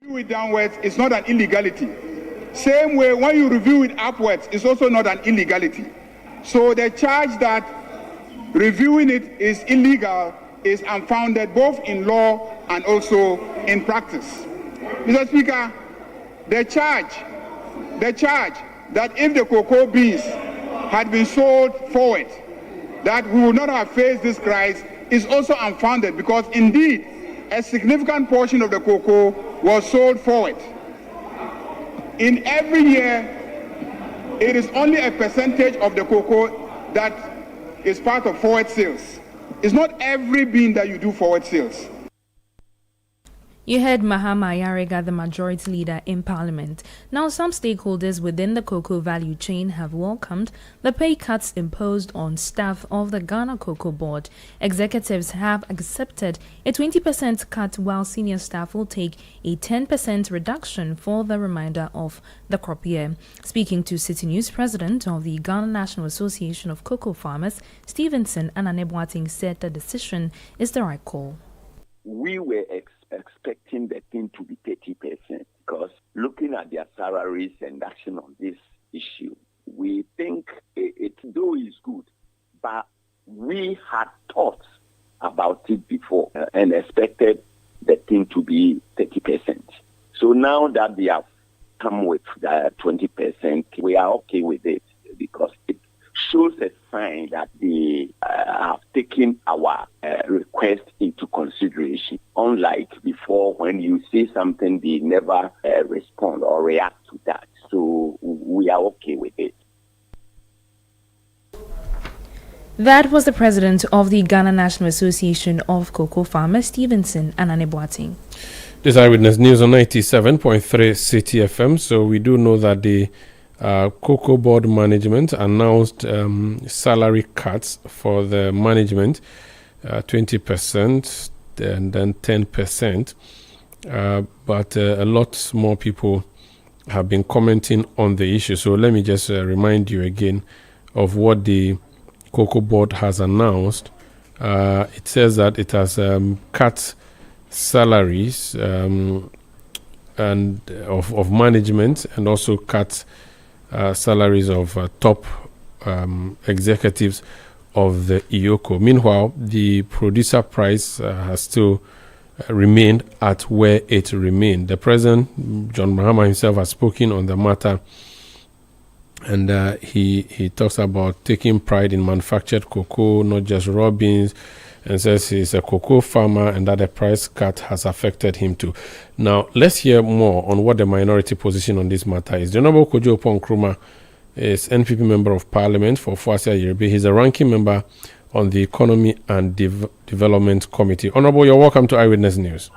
Review it downwards is not an illegality. Same way, when you review it upwards, it's also not an illegality. So the charge that reviewing it is illegal is unfounded both in law and also in practice. Mr. Speaker, the charge that if the cocoa beans had been sold forward, that we would not have faced this crisis is also unfounded, because indeed a significant portion of the cocoa was sold forward. In every year, it is only a percentage of the cocoa that is part of forward sales. It's not every bean that you do forward sales. You heard Mahama Ayariga, the majority leader in Parliament. Now, some stakeholders within the cocoa value chain have welcomed the pay cuts imposed on staff of the Ghana Cocoa Board. Executives have accepted a 20% cut, while senior staff will take a 10% reduction for the remainder of the crop year. Speaking to Citi News, President of the Ghana National Association of Cocoa Farmers, Stevenson Ananeboating, said the decision is the right call. We were expecting the thing to be 30%, because looking at their salaries and action on this issue, we think it though is good, but we had thought about it before and expected the thing to be 30%. So now that they have come with 20%, we are okay with it, because it shows a sign that they have taken our request into consideration. Unlike before, when you say something, they never respond or react to that. So we are okay with it. That was the president of the Ghana National Association of Cocoa Farmers, Stevenson Ananeboating. This Eyewitness News on 97.3 Citi FM. So we do know that the Cocoa Board management announced salary cuts for the management, 20% and then 10%. But a lot more people have been commenting on the issue. So let me just remind you again of what the Cocoa Board has announced. It says that it has cut salaries and of management, and also cut salaries of top executives of the IOCO. Meanwhile, the producer price has still remained at where it remained. The President, John Mahama himself, has spoken on the matter, and he talks about taking pride in manufactured cocoa, not just raw beans, and says he's a cocoa farmer and that the price cut has affected him too. Now, let's hear more on what the minority position on this matter is. The Honorable Kojo Nkrumah is NPP Member of Parliament for Fuasia Yerbe. He's a ranking member on the Economy and Development Committee. Honorable, you're welcome to Eyewitness News.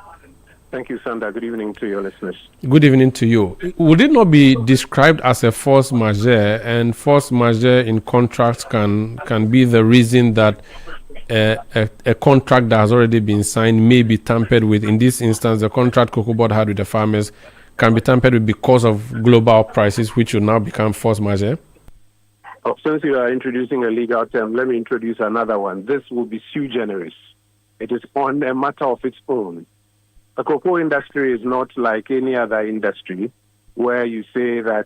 Thank you, Sandra. Good evening to your listeners. Good evening to you. Would it not be described as a force majeure, and force majeure in contracts can be the reason that a contract that has already been signed may be tampered with? In this instance, the contract Cocoa Board had with the farmers can be tampered with because of global prices, which will now become force majeure? Since you are introducing a legal term, let me introduce another one. This will be sui generis. It is on a matter of its own. The cocoa industry is not like any other industry where you say that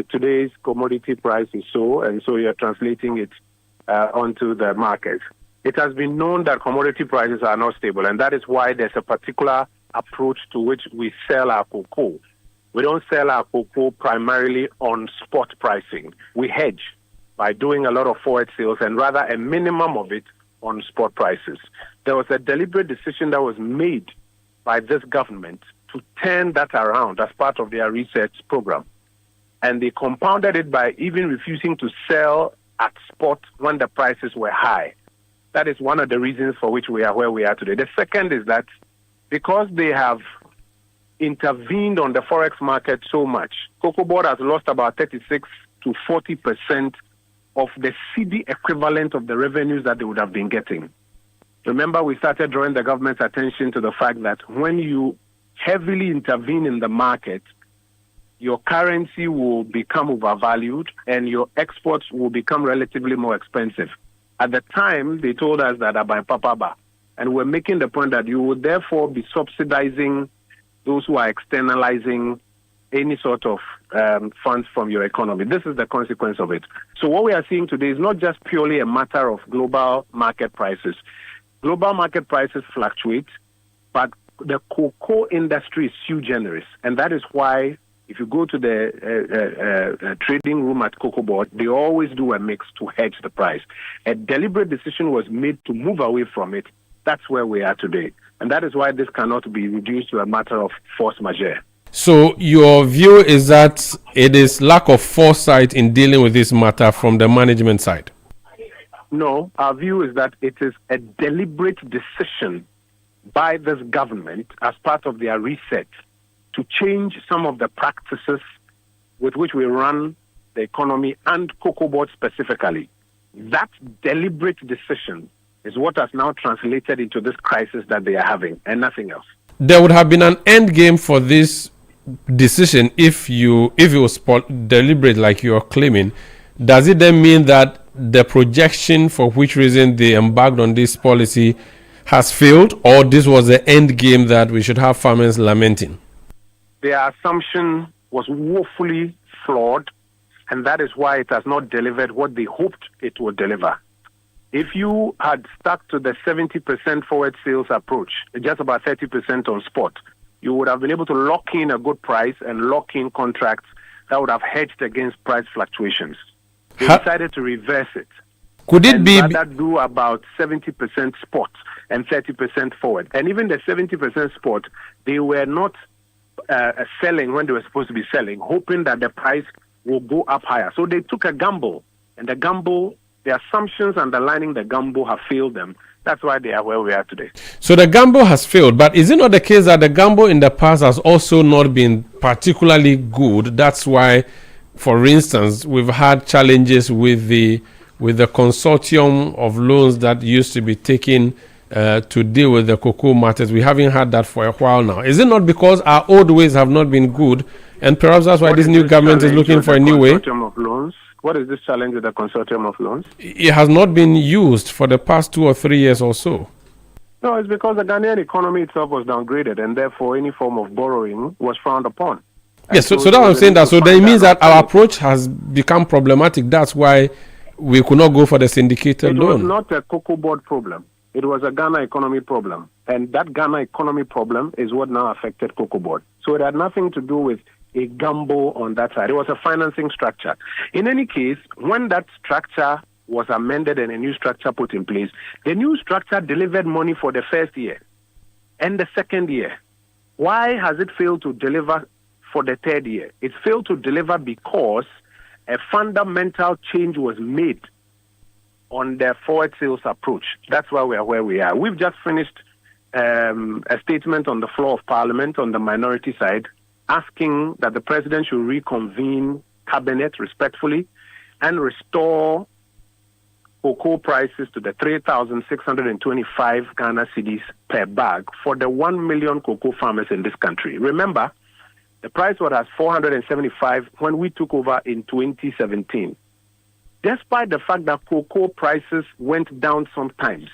today's commodity price is so, and so you're translating it onto the market. It has been known that commodity prices are not stable, and that is why there's a particular approach to which we sell our cocoa. We don't sell our cocoa primarily on spot pricing. We hedge by doing a lot of forward sales, and rather a minimum of it on spot prices. There was a deliberate decision that was made by this government to turn that around as part of their research program. And they compounded it by even refusing to sell at spot when the prices were high. That is one of the reasons for which we are where we are today. The second is that because they have intervened on the forex market so much, Cocoa Board has lost about 36 to 40% of the Citi equivalent of the revenues that they would have been getting. Remember, we started drawing the government's attention to the fact that when you heavily intervene in the market, your currency will become overvalued and your exports will become relatively more expensive. At the time, they told us that by Papaba, and we're making the point that you would therefore be subsidizing those who are externalizing any sort of funds from your economy. This is the consequence of it. So what we are seeing today is not just purely a matter of global market prices. Global market prices fluctuate, but the cocoa industry is sui generis. And that is why if you go to the trading room at Cocoa Board, they always do a mix to hedge the price. A deliberate decision was made to move away from it. That's where we are today. And that is why this cannot be reduced to a matter of force majeure. So your view is that it is lack of foresight in dealing with this matter from the management side? No, our view is that it is a deliberate decision by this government as part of their reset to change some of the practices with which we run the economy and Cocoa Board specifically. That deliberate decision is what has now translated into this crisis that they are having, and nothing else. There would have been an end game for this decision if it was deliberate, like you are claiming. Does it then mean that the projection for which reason they embarked on this policy has failed, or this was the end game that we should have farmers lamenting? Their assumption was woefully flawed, and that is why it has not delivered what they hoped it would deliver. If you had stuck to the 70% forward sales approach, just about 30% on spot, you would have been able to lock in a good price and lock in contracts that would have hedged against price fluctuations. They decided to reverse it. Could it be rather do about 70% spot and 30% forward? And even the 70% spot, they were not selling when they were supposed to be selling, hoping that the price will go up higher. So they took a gamble, and the assumptions underlining the gamble have failed them. That's why they are where we are today. So the gamble has failed, but is it not the case that the gamble in the past has also not been particularly good? That's why, for instance, we've had challenges with the consortium of loans that used to be taken to deal with the cocoa matters. We haven't had that for a while now. Is it not because our old ways have not been good, and perhaps that's why this new government is looking for a new way? Consortium of loans? What is this challenge with the consortium of loans? It has not been used for the past 2 or 3 years or so. No, it's because the Ghanaian economy itself was downgraded, and therefore any form of borrowing was frowned upon. Yes, so that's what I'm saying. That so that means that our approach has become problematic. That's why we could not go for the syndicated loan. It was not a Cocoa Board problem. It was a Ghana economy problem. And that Ghana economy problem is what now affected Cocoa Board. So it had nothing to do with a gamble on that side. It was a financing structure. In any case, when that structure was amended and a new structure put in place, the new structure delivered money for the first year and the second year. Why has it failed to deliver for the third year? It failed to deliver because a fundamental change was made on the forward sales approach. That's why we are where we are. We've just finished a statement on the floor of Parliament on the minority side, asking that the president should reconvene cabinet respectfully and restore cocoa prices to the 3,625 Ghana cedis per bag for the 1 million cocoa farmers in this country. Remember, the price was at 475 when we took over in 2017. Despite the fact that cocoa prices went down sometimes,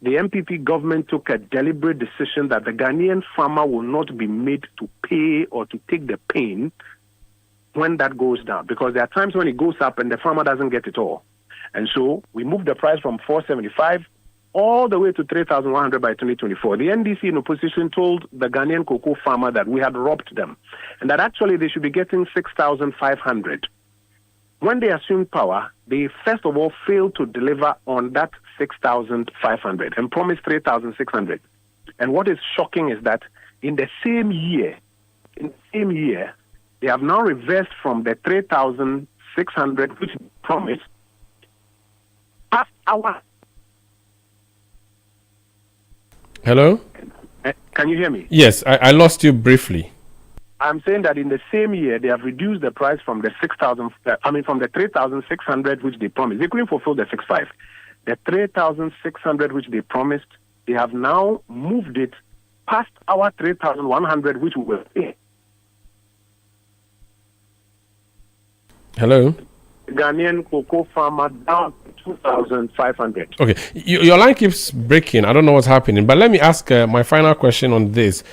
the MPP government took a deliberate decision that the Ghanaian farmer will not be made to pay or to take the pain when that goes down, because there are times when it goes up and the farmer doesn't get it all. And so we moved the price from 475 all the way to 3,100 by 2024. The NDC in opposition told the Ghanaian cocoa farmer that we had robbed them and that actually they should be getting 6,500. When they assumed power, they first of all failed to deliver on that 6,500 and promised 3,600. And what is shocking is that in the same year, they have now reversed from the 3,600 which they promised past our. Hello? Can you hear me? Yes, I lost you briefly. I'm saying that in the same year, they have reduced the price from the 3,600 which they promised. They couldn't fulfill the 6,500. The 3,600 which they promised, they have now moved it past our 3,100 which we were paying. Hello? Ghanaian cocoa farmer down to 2,500. Okay, your line keeps breaking. I don't know what's happening, but let me ask my final question on this.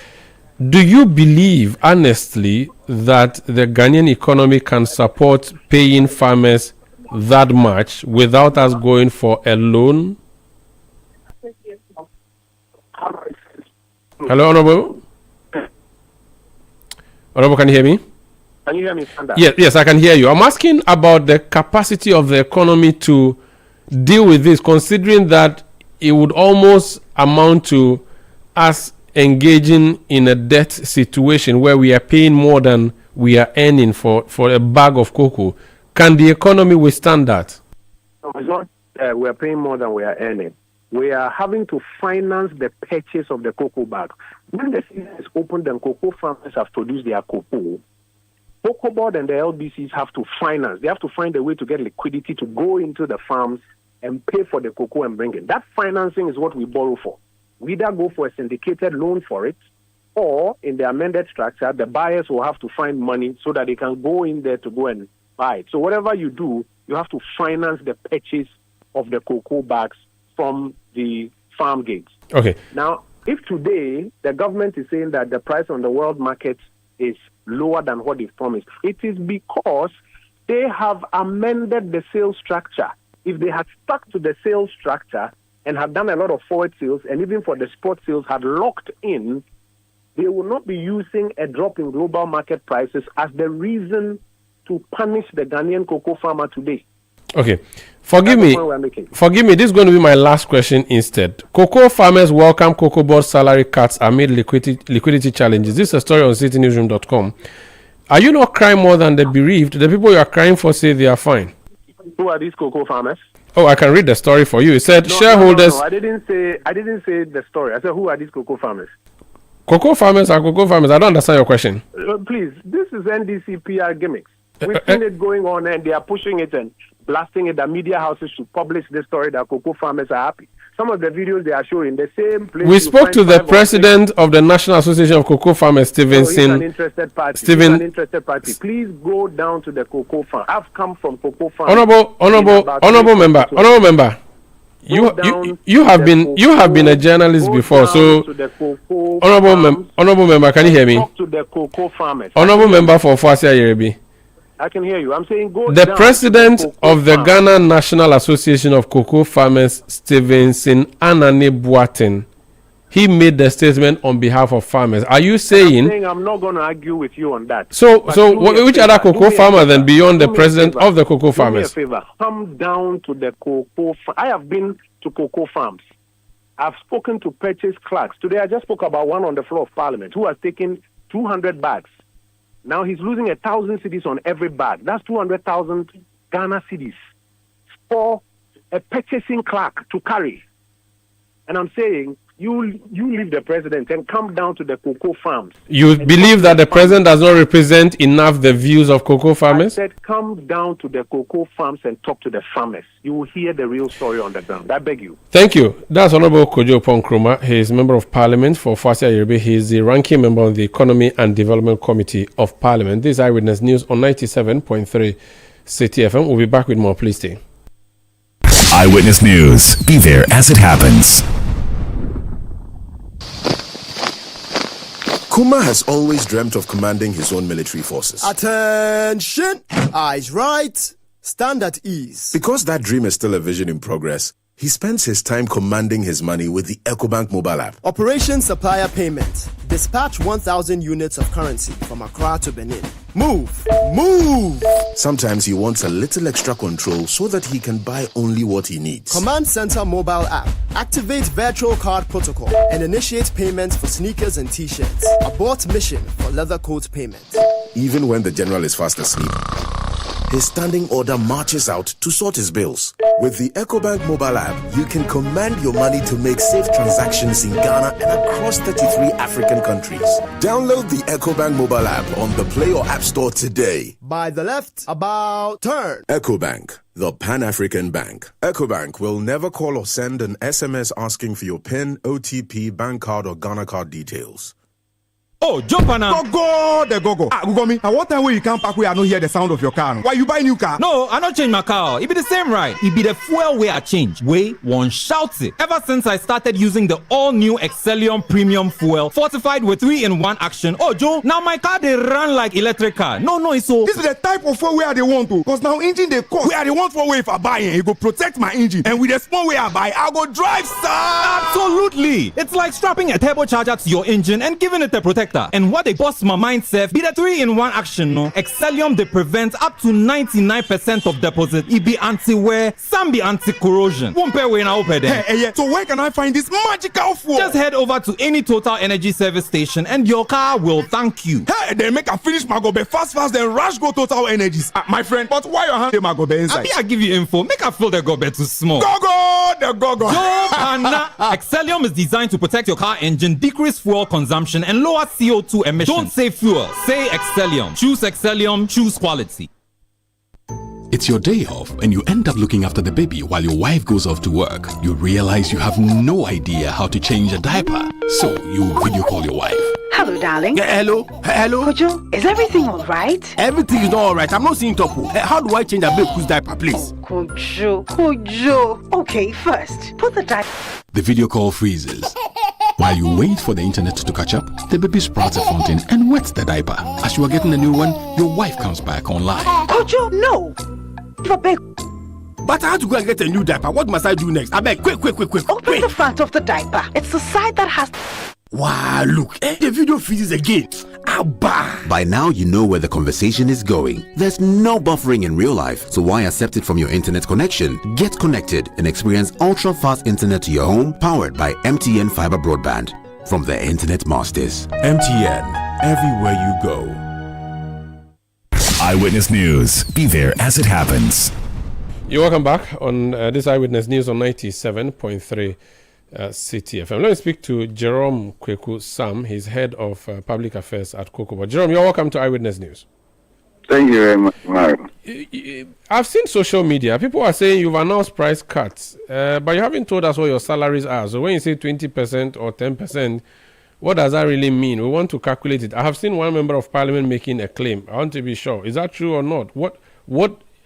Do you believe, honestly, that the Ghanaian economy can support paying farmers that much without us going for a loan? Hello, Honorable? Honorable, can you hear me? Can you hear me, Sandra? Yes, I can hear you. I'm asking about the capacity of the economy to deal with this, considering that it would almost amount to us engaging in a debt situation where we are paying more than we are earning for a bag of cocoa. Can the economy withstand that? No, it's not. We are paying more than we are earning. We are having to finance the purchase of the cocoa bag. When the season is opened and cocoa farmers have produced their cocoa, Cocoa Board and the LBCs have to finance. They have to find a way to get liquidity to go into the farms and pay for the cocoa and bring it. That financing is what we borrow for. We either go for a syndicated loan for it, or in the amended structure, the buyers will have to find money so that they can go in there to go and buy it. So whatever you do, you have to finance the purchase of the cocoa bags from the farm gates. Okay. Now, if today the government is saying that the price on the world market is lower than what they've promised, it is because they have amended the sales structure. If they had stuck to the sales structure and had done a lot of forward sales, and even for the spot sales had locked in, they will not be using a drop in global market prices as the reason to punish the Ghanaian cocoa farmer today. Okay. Forgive me. This is going to be my last question instead. Cocoa farmers welcome Cocoa Board salary cuts amid liquidity challenges. This is a story on citinewsroom.com. Are you not crying more than the bereaved? The people you are crying for say they are fine. Who are these cocoa farmers? Oh, I can read the story for you. It said shareholders. No, I didn't say the story. I said, who are these cocoa farmers? Cocoa farmers are cocoa farmers. I don't understand your question. Please, this is NDC PR gimmicks. We've seen it going on, and they are pushing it and blasting it. The media houses should publish this story that cocoa farmers are happy. Some of the videos they are showing the same place. We spoke to the president of the National Association of Cocoa Farmers, Stevenson. He's an interested party. He's an interested party. Please go down to the cocoa farm. I've come from cocoa farm. Honorable member. You have been a journalist before, so honorable member, can you hear me? Talk to the cocoa farmers. Honorable member for Fasia Yerebi. I can hear you. I'm saying go the down president to the of the farm. Ghana National Association of Cocoa Farmers, Stevenson Anane Boateng, he made the statement on behalf of farmers. Are you saying? I'm not going to argue with you on that. So which other cocoa farmer then beyond the president of the cocoa farmers? Do me a favor. Come down to the cocoa. I have been to cocoa farms. I've spoken to purchase clerks. Today I just spoke about one on the floor of Parliament who has taken 200 bags. Now he's losing 1,000 cedis on every bag. That's 200,000 Ghana cedis for a purchasing clerk to carry. And I'm saying, you leave the president and come down to the cocoa farms. You believe that the president does not represent enough the views of cocoa farmers? I said, come down to the cocoa farms and talk to the farmers. You will hear the real story on the ground. I beg you. Thank you. That's Honorable Kojo Ponkroma. He is Member of Parliament for Fasia Yerebi. He is the ranking member on the Economy and Development Committee of Parliament. This is Eyewitness News on 97.3 Citi FM. We'll be back with more. Please stay. Eyewitness News. Be there as it happens. Kuma has always dreamt of commanding his own military forces. Attention! Eyes right, stand at ease. Because that dream is still a vision in progress, he spends his time commanding his money with the EcoBank mobile app. Operation Supplier Payment. Dispatch 1,000 units of currency from Accra to Benin. Move! Move! Sometimes he wants a little extra control so that he can buy only what he needs. Command Center mobile app. Activate virtual card protocol and initiate payments for sneakers and t-shirts. Abort mission for leather coat payment. Even when the general is fast asleep, his standing order marches out to sort his bills. With the EcoBank mobile app, you can command your money to make safe transactions in Ghana and across 33 African countries. Download the EcoBank mobile app on the Play or App Store today. By the left, about turn. EcoBank, the Pan-African Bank. EcoBank will never call or send an SMS asking for your PIN, OTP, bank card, or Ghana card details. Oh, jump on now. Go. Ah, Google me. At what time when you come back where I don't hear the sound of your car? Why you buy new car? No, I don't change my car. It be the same ride. It be the fuel way I change. Way one shouts it. Ever since I started using the all-new Excellium Premium Fuel, fortified with 3-in-1 action. Oh, Joe, now my car they run like electric car. No, it's so. This is the type of fuel where they want to. Because now engine they cost. Where they want for way if I buy it go protect my engine. And with the small way I buy, I go drive, sir. Absolutely. It's like strapping a turbocharger to your engine and giving it a protector. And what they bust my mind safe be the 3-in-1 action. No, Excellium they prevent up to 99% of deposit. It be anti-wear, some be anti-corrosion. Won't pay when I open them. Hey, so where can I find this magical fuel? Just head over to any Total Energy service station and your car will thank you. Hey, they make a finish my gobe fast then rush go Total Energies. My friend, but why your hand my gobe inside? I give you info. Make I feel the gobe too small. Go. Excellium is designed to protect your car engine, decrease fuel consumption, and lower CO2 emissions. Don't say fuel, say Excellium. Choose Excellium, choose quality. It's your day off and you end up looking after the baby while your wife goes off to work. You realize you have no idea how to change a diaper. So you video call your wife. Hello, darling. Hello. Kojo, is everything all right? Everything is not all right. I'm not seeing Topo. How do I change a baby's diaper, please? Kojo. Okay, first, put the diaper. The video call freezes. While you wait for the internet to catch up, the baby sprouts a fountain and wets the diaper. As you are getting a new one, your wife comes back online. Kojo, no. But I have to go and get a new diaper. What must I do next? I beg, quick. Open the front of the diaper. It's the side that has... Wow, look. The video freezes again. Abba. By now, you know where the conversation is going. There's no buffering in real life, so why accept it from your internet connection? Get connected and experience ultra-fast internet to your home, powered by MTN Fiber Broadband. From the Internet Masters. MTN, everywhere you go. Eyewitness News. Be there as it happens. You're welcome back on this Eyewitness News on 97.3 Citi FM. Let me speak to Jerome Kweku Sam. He's head of public affairs at Cocoa. Jerome, you're welcome to Eyewitness News. Thank you very much, Mario. I've seen social media. People are saying you've announced price cuts, but you haven't told us what your salaries are. So when you say 20% or 10%, what does that really mean? We want to calculate it. I have seen one member of parliament making a claim. I want to be sure. Is that true or not? What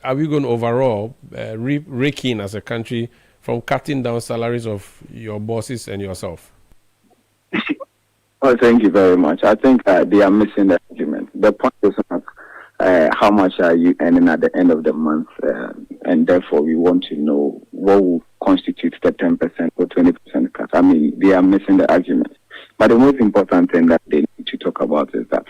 are we going to overall rake in as a country from cutting down salaries of your bosses and yourself? Well, thank you very much. I think they are missing the argument. The point is not how much are you earning at the end of the month, and therefore we want to know what will constitute the 10% or 20% cut. I mean, they are missing the argument. But the most important thing that they need to talk about is that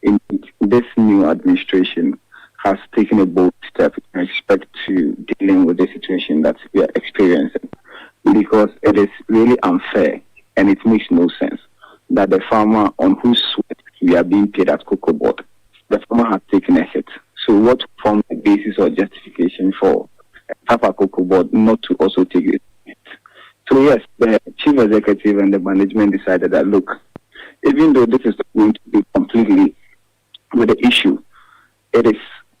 in this new administration has taken a bold step in respect to dealing with the situation that we are experiencing, because it is really unfair and it makes no sense that the farmer on whose sweat we are being paid at Cocoa Board, the farmer has taken a hit. So what form the basis or justification for Papa Cocoa Board not to also take it? So yes, the chief executive and the management decided that, look, even though this is going to be completely with the issue,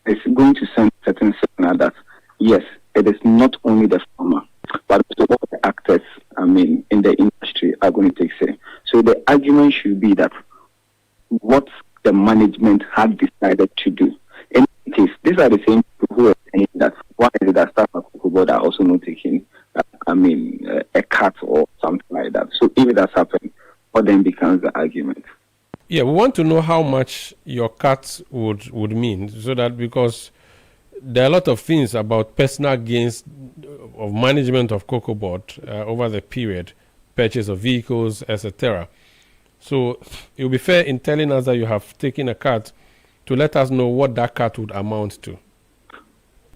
it's going to send a certain signal that, yes, it is not only the farmer, but also all the actors, in the industry are going to take say. So the argument should be that what the management had decided to do. In any case, these are the same people who are saying that why is it that staff at Cocoa Board are also not taking a cut or something like that. So if it has happened, what then becomes the argument? Yeah, we want to know how much your cuts would mean, so that because there are a lot of things about personal gains of management of Cocoa Board over the period, purchase of vehicles, etc. So it will be fair in telling us that you have taken a cut to let us know what that cut would amount to.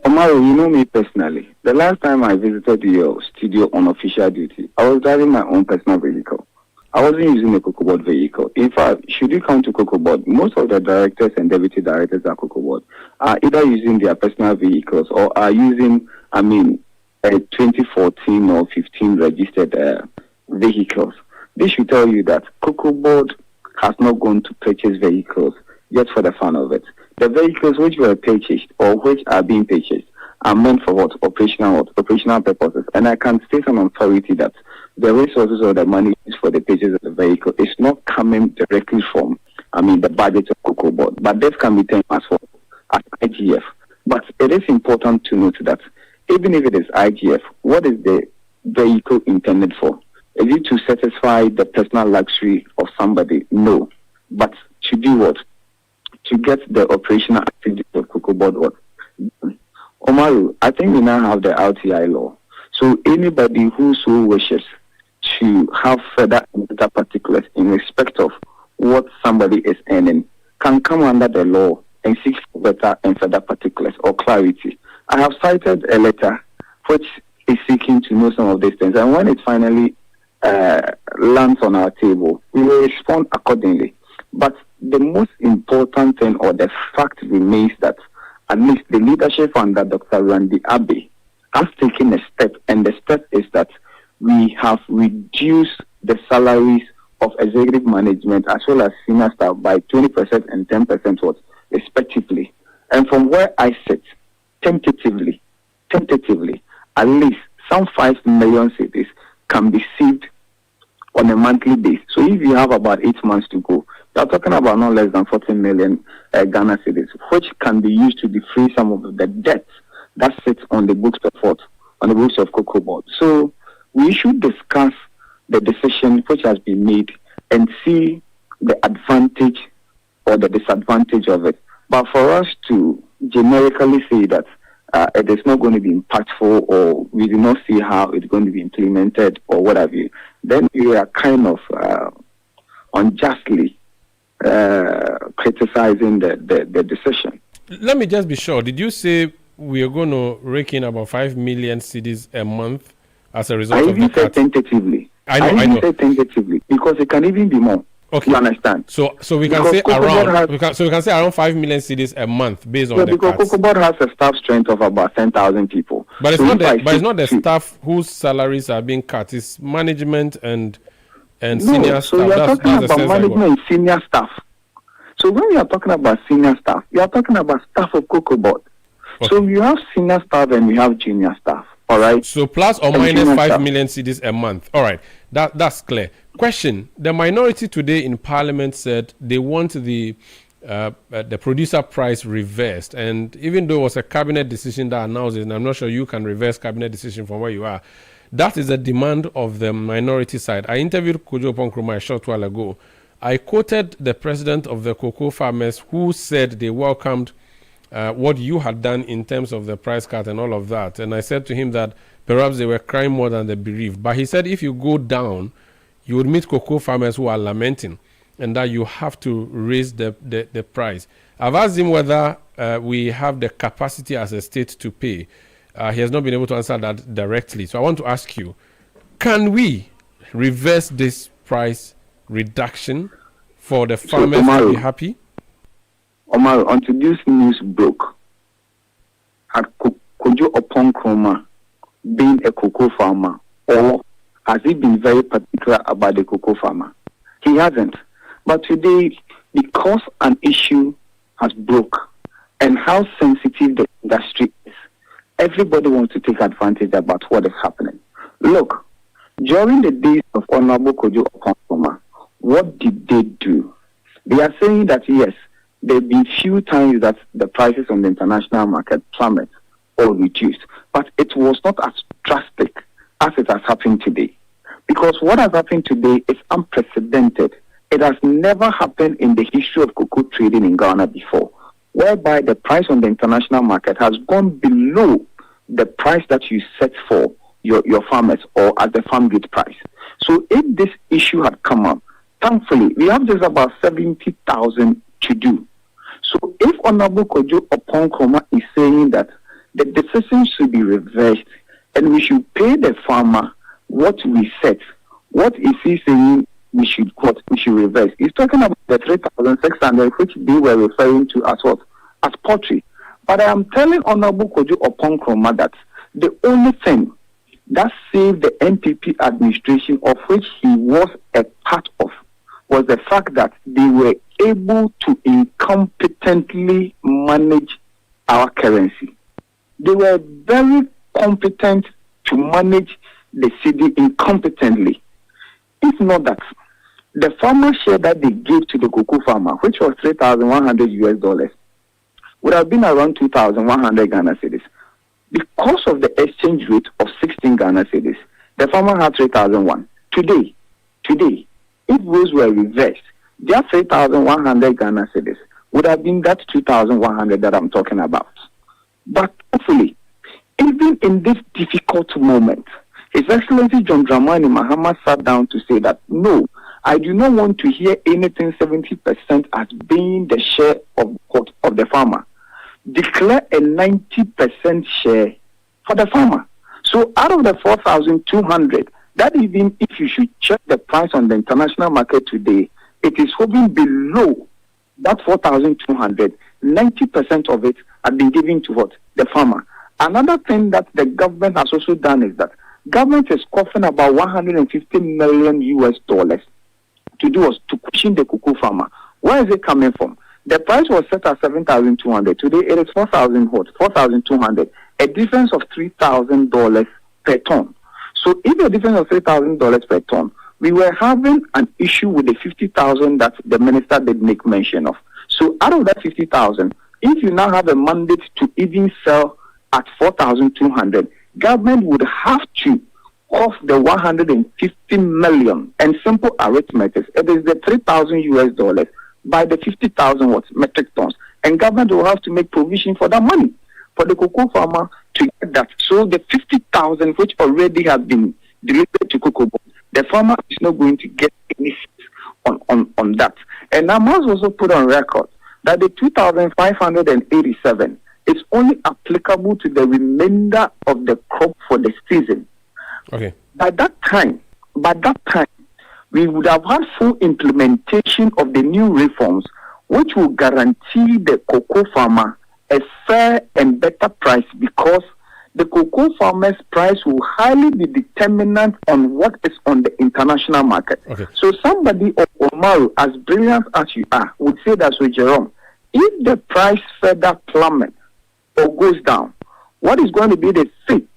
Omaro, you know me personally. The last time I visited your studio on official duty, I was driving my own personal vehicle. I wasn't using a Cocoa Board vehicle. In fact, should you come to Cocoa Board, most of the directors and deputy directors at Cocoa Board are either using their personal vehicles or are using, a 2014 or 15 registered vehicles. This should tell you that Cocoa Board has not gone to purchase vehicles just for the fun of it. The vehicles which were purchased or which are being purchased are meant for what? Operational purposes. And I can state on authority that the resources or the money for the purchase of the vehicle is not coming directly from the budget of Cocoa Board. But this can be termed as IGF. But it is important to note that even if it is IGF, what is the vehicle intended for? Is it to satisfy the personal luxury of somebody? No. But to do what? To get the operational activities of Cocoa Board what? Omaru, I think we now have the RTI law. So anybody who so wishes to have further particulars in respect of what somebody is earning can come under the law and seek for better and further particulars or clarity. I have cited a letter which is seeking to know some of these things, and when it finally lands on our table, we will respond accordingly. But the most important thing or the fact remains that at least the leadership under Dr. Randy Abbey has taken a step, and the step is that we have reduced the salaries of executive management as well as senior staff by 20% and 10% respectively. And from where I sit, tentatively, at least some 5 million cedis can be saved on a monthly basis. So if you have about 8 months to go, you are talking about no less than 14 million Ghana cedis, which can be used to defray some of the debts that sits on the books of Cocoa Board. So we should discuss the decision which has been made and see the advantage or the disadvantage of it. But for us to generically say that it is not going to be impactful or we do not see how it's going to be implemented or what have you, then we are kind of unjustly criticizing the decision. Let me just be sure. Did you say we are going to rake in about 5 million cedis a month as a result of the cut? Tentatively. I know. Say tentatively because it can even be more. Okay. You understand? So we can say around 5 million cedis a month based on the because cuts. Cocoa Board has a staff strength of about 10,000 people. But it's not the staff whose salaries are being cut. It's management and senior staff. So you are talking about management and senior staff. So when you are talking about senior staff, you are talking about staff of Cocoa Board. Okay. So you have senior staff and you have junior staff. All right. So plus or minus 5 million cedis a month. All right. That's clear. Question: the minority today in Parliament said they want the producer price reversed, and even though it was a cabinet decision that announced it, and I'm not sure you can reverse cabinet decision from where you are, that is a demand of the minority side. I interviewed Kojo Ponkroma a short while ago. I quoted the president of the cocoa farmers who said they welcomed what you had done in terms of the price cut and all of that, and I said to him that perhaps they were crying more than the bereaved. But he said if you go down, you would meet cocoa farmers who are lamenting and that you have to raise the price. I've asked him whether we have the capacity as a state to pay. He has not been able to answer that directly. So I want to ask you, can we reverse this price reduction for the farmers to be happy? Omar, until this news broke, had Kojo Oponkroma been a cocoa farmer, or has he been very particular about the cocoa farmer? He hasn't. But today, because an issue has broke and how sensitive the industry is, everybody wants to take advantage about what is happening. Look, during the days of Honorable Kojo Oponkroma, what did they do? They are saying that yes, there have been few times that the prices on the international market plummet or reduced, but it was not as drastic as it has happened today. Because what has happened today is unprecedented. It has never happened in the history of cocoa trading in Ghana before, whereby the price on the international market has gone below the price that you set for your farmers or as the farm gate price. So if this issue had come up, thankfully, we have just about 70,000 to do. So if Honorable Kojo Oponkroma is saying that the decision should be reversed and we should pay the farmer what we set, what is he saying we should reverse? He's talking about the 3,600 which they were referring to as what? As poultry. But I am telling Honorable Kojo Oponkroma that the only thing that saved the NPP administration, of which he was a part of, was the fact that they were able to incompetently manage our currency. They were very competent to manage the city incompetently. If not that, the farmer share that they gave to the cocoa farmer, which was $3,100 would have been around 2,100 Ghana cedis. Because of the exchange rate of 16 Ghana cedis, the farmer had 3,001. Today, if those were reversed, their 3,100 Ghana cedis would have been that 2,100 that I'm talking about. But hopefully, even in this difficult moment, His Excellency John Dramani Mahama sat down to say that, no, I do not want to hear anything 70% as being the share of the farmer. Declare a 90% share for the farmer. So out of the 4,200, that even if you should check the price on the international market today, it is hovering below that 4,200. 90% of it had been given to what? The farmer. Another thing that the government has also done is that government is coughing about $150 million to cushion the cocoa farmer. Where is it coming from? The price was set at 7,200. Today it is 4,200. A difference of $3,000 per ton. So if a difference of $3,000 per ton, we were having an issue with the 50,000 that the minister did make mention of. So out of that 50,000, if you now have a mandate to even sell at 4,200, government would have to off the 150 million. And simple arithmetic, it is the $3,000 by the 50,000 metric tons. And government will have to make provision for that money for the cocoa farmer to get that. So the 50,000 which already have been delivered to cocoa board, the farmer is not going to get any on that. And I must also put on record that the 2,587 is only applicable to the remainder of the crop for the season. Okay. By that time, we would have had full implementation of the new reforms, which will guarantee the cocoa farmer a fair and better price, because the cocoa farmer's price will highly be determinant on what is on the international market. Okay. So somebody or Omaru, as brilliant as you are, would say that, so Jerome, if the price further plummets or goes down, what is going to be the fate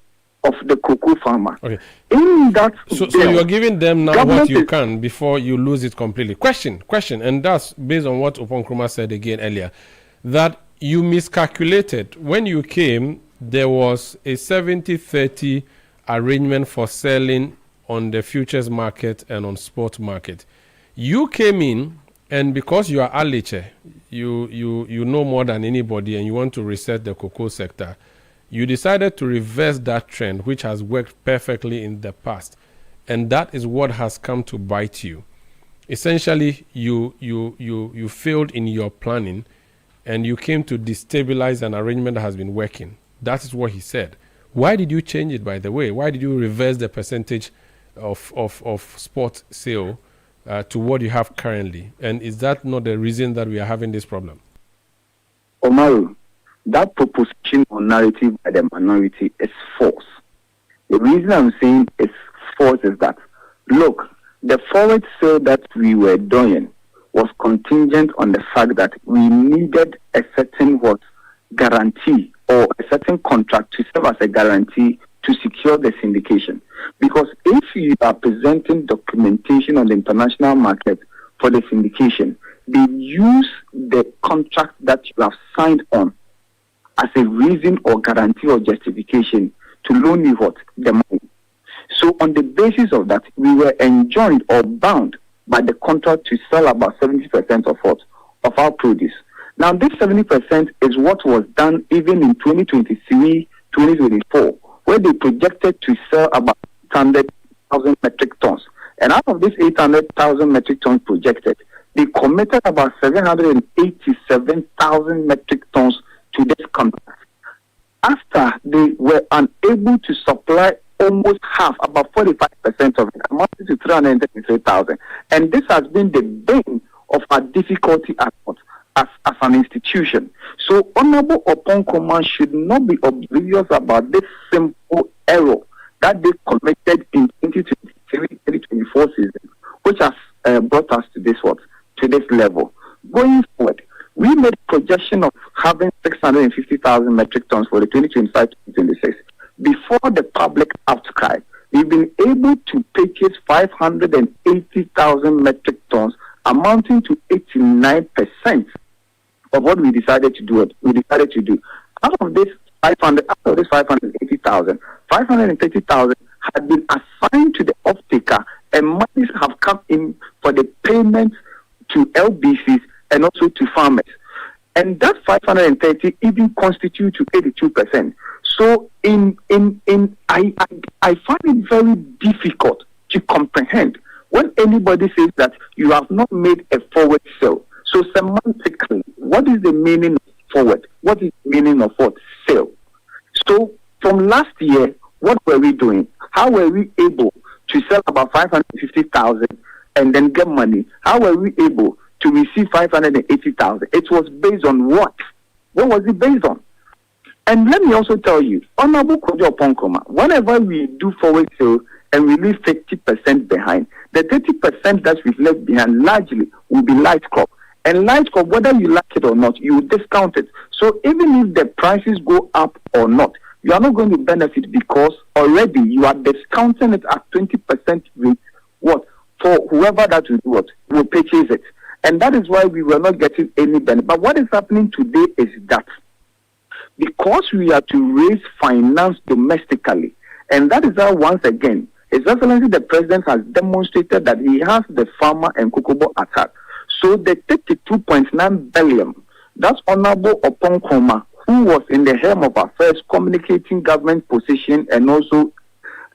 of the cocoa farmer? Okay. In that so you're giving them now what you can before you lose it completely. Question, and that's based on what Oponkroma said again earlier, that you miscalculated. When you came, there was a 70-30 arrangement for selling on the futures market and on spot market. You came in, and because you are Aliche, you know more than anybody, and you want to reset the cocoa sector, you decided to reverse that trend, which has worked perfectly in the past. And that is what has come to bite you. Essentially, you failed in your planning, and you came to destabilize an arrangement that has been working. That is what he said. Why did you change it, by the way? Why did you reverse the percentage of spot sale to what you have currently? And is that not the reason that we are having this problem? Omaru, that proposition or narrative by the minority is false. The reason I'm saying it's false is that, look, the forward sale that we were doing was contingent on the fact that we needed a certain guarantee or a certain contract to serve as a guarantee to secure the syndication. Because if you are presenting documentation on the international market for the syndication, they use the contract that you have signed on as a reason or guarantee or justification to loan you the money. So on the basis of that, we were enjoined or bound by the contract to sell about 70% of our produce. Now this 70% is what was done even in 2023, 2024, where they projected to sell about 800,000 metric tons. And out of this 800,000 metric tons projected, they committed about 787,000 metric tons to this contract. After they were unable to supply almost half, about 45% of it, amounting to 333,000. And this has been the bane of our difficulty as an institution. So Honorable Oponkroma should not be oblivious about this simple error that they committed in 2023-2024 season, which has brought us to this level. Going forward, we made a projection of having 650,000 metric tons for the 2025-2026. Before the public outcry, we we've been able to purchase 580,000 metric tons, amounting to 89% of what we decided to do. Out of this 580,000, 530,000 had been assigned to the off-taker, and monies have come in for the payment to LBCs and also to farmers. And that 530 even constitutes to 82%. So I find it very difficult to comprehend when anybody says that you have not made a forward sale. So semantically, what is the meaning of forward? What is the meaning of what? Sale. So from last year, what were we doing? How were we able to sell about 550,000 and then get money? How were we able to receive 580,000? It was based on what? What was it based on? And let me also tell you, Honorable Kojo Oponkoma, whenever we do forward sales and we leave 50% behind, the 30% that we left behind largely will be light crop. And light crop, whether you like it or not, you discount it. So even if the prices go up or not, you are not going to benefit because already you are discounting it at 20% rate. What? For whoever that will do what? Will purchase it. And that is why we were not getting any benefit. But what is happening today is that because we are to raise finance domestically, and that is how, once again, His Excellency the President has demonstrated that he has the farmer and cocoa at heart. So the 32.9 billion, that's Honorable Oponkoma, who was in the helm of affairs, communicating government position and also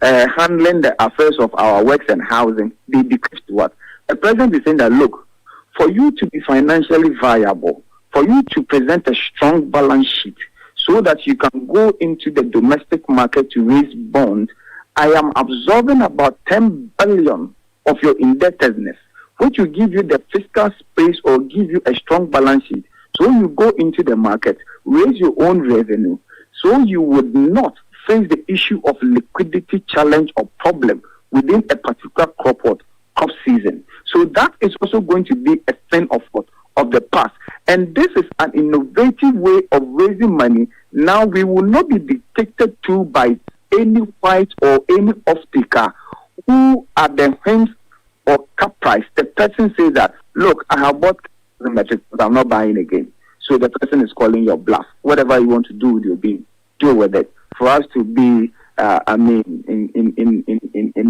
handling the affairs of our works and housing, they decreased what? The President is saying that, look, for you to be financially viable, for you to present a strong balance sheet so that you can go into the domestic market to raise bonds, I am absorbing about 10 billion of your indebtedness, which will give you the fiscal space or give you a strong balance sheet. So you go into the market, raise your own revenue, so you would not face the issue of liquidity challenge or problem within a particular crop season. So that is also going to be a thing of the past. And this is an innovative way of raising money. Now we will not be dictated to by any white or any off-taker who at the hens or cap price. The person says that, look, I have bought the metric, but I'm not buying again. So the person is calling your bluff. Whatever you want to do with your bean, do with it. For us to be, in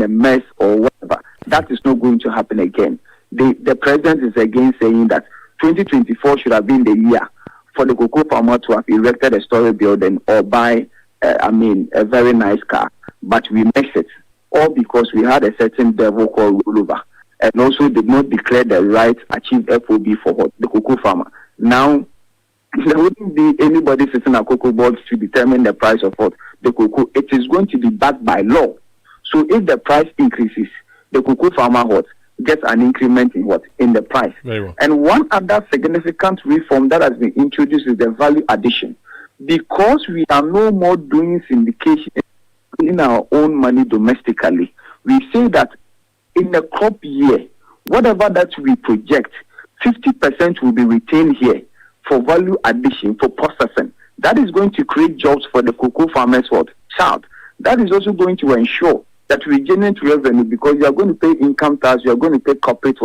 a mess or whatever, that is not going to happen again. The president is again saying that 2024 should have been the year for the cocoa farmer to have erected a story building or buy, a very nice car. But we missed it, all because we had a certain devil called rollover, and also did not declare the right achieved FOB for what? The cocoa farmer. Now, there wouldn't be anybody sitting at cocoa boards to determine the price of what? The cocoa. It is going to be backed by law. So if the price increases, the cocoa farmer gets an increment in what? In the price. Very well. And one other significant reform that has been introduced is the value addition. Because we are no more doing syndication in our own money domestically, we say that in the crop year, whatever that we project, 50% will be retained here for value addition, for processing. That is going to create jobs for the cocoa farmers child. That is also going to ensure that we generate revenue because you are going to pay income tax, you are going to pay corporate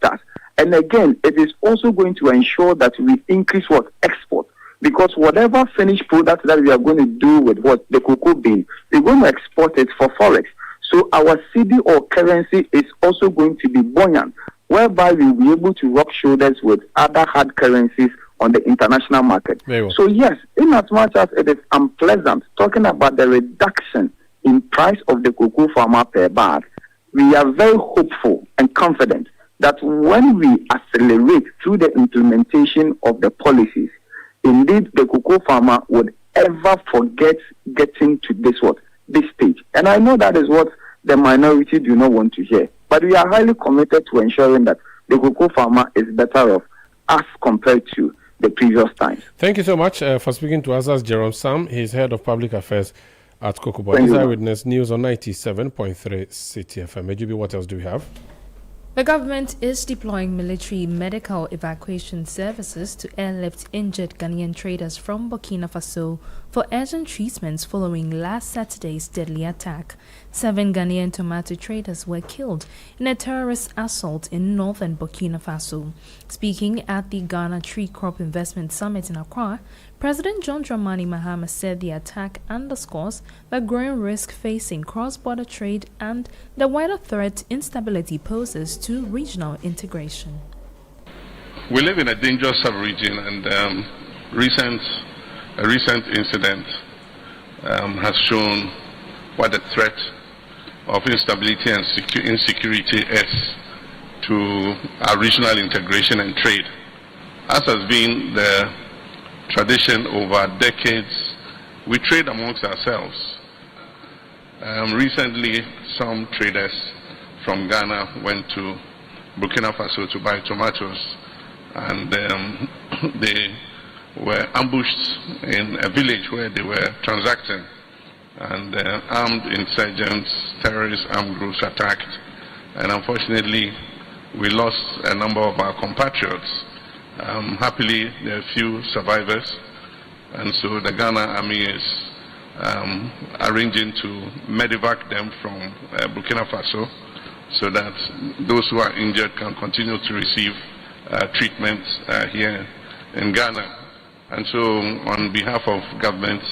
tax. And again, it is also going to ensure that we increase export. Because whatever finished product that we are going to do with the cocoa bean, we're going to export it for forex. So our cedi or currency is also going to be buoyant, whereby we'll be able to rub shoulders with other hard currencies on the international market. Well. So yes, in as much as it is unpleasant talking about the reduction in price of the cocoa farmer per bag, we are very hopeful and confident that when we accelerate through the implementation of the policies, indeed the cocoa farmer would ever forget getting to this stage. And I know that is what the minority do not want to hear. But we are highly committed to ensuring that the cocoa farmer is better off as compared to the previous times. Thank you so much for speaking to us. As Jerome Sam, he's head of public affairs at Cocoa Board. This is Eyewitness News on 97.3 Citi FM. Maybe what else do we have? The government is deploying military medical evacuation services to airlift injured Ghanaian traders from Burkina Faso for urgent treatments following last Saturday's deadly attack. 7 Ghanaian tomato traders were killed in a terrorist assault in northern Burkina Faso. Speaking at the Ghana Tree Crop Investment Summit in Accra, President John Dramani Mahama said the attack underscores the growing risk facing cross-border trade and the wider threat instability poses to regional integration. We live in a dangerous sub-region, and a recent incident has shown what the threat of instability and insecurity is to our regional integration and trade. As has been the tradition over decades, we trade amongst ourselves. Recently, some traders from Ghana went to Burkina Faso to buy tomatoes, and they were ambushed in a village where they were transacting, and armed insurgents, terrorist armed groups attacked, and unfortunately we lost a number of our compatriots. Happily, there are few survivors, and so the Ghana Army is arranging to medevac them from Burkina Faso so that those who are injured can continue to receive treatment here in Ghana. And so on behalf of government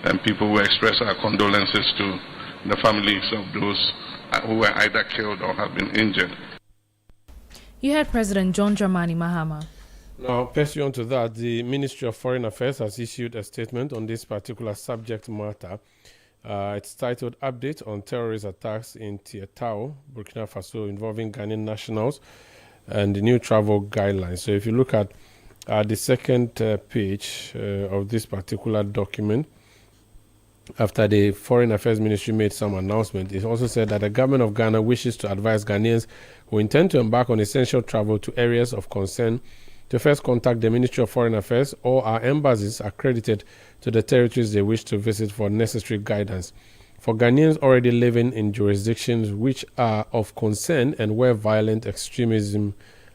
and people, we express our condolences to the families of those who were either killed or have been injured. You heard President John Dramani Mahama. Now, pursuant to that, the Ministry of Foreign Affairs has issued a statement on this particular subject matter. It's titled Update on Terrorist Attacks in Tietao, Burkina Faso, involving Ghanaian nationals and the new travel guidelines. So if you look at the second page of this particular document, after the Foreign Affairs Ministry made some announcement, it also said that the government of Ghana wishes to advise Ghanaians who intend to embark on essential travel to areas of concern to first contact the Ministry of Foreign Affairs or our embassies accredited to the territories they wish to visit for necessary guidance. For Ghanaians already living in jurisdictions which are of concern and where violent extremism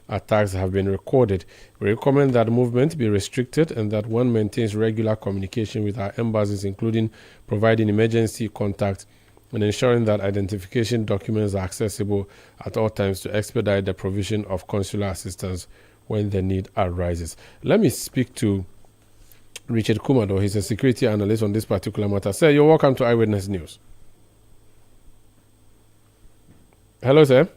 attacks have been recorded, we recommend that movement be restricted and that one maintains regular communication with our embassies, including providing emergency contact and ensuring that identification documents are accessible at all times to expedite the provision of consular assistance when the need arises. Let me speak to Richard Kumado. He's a security analyst on this particular matter. Sir, you're welcome to Eyewitness News. Hello, sir.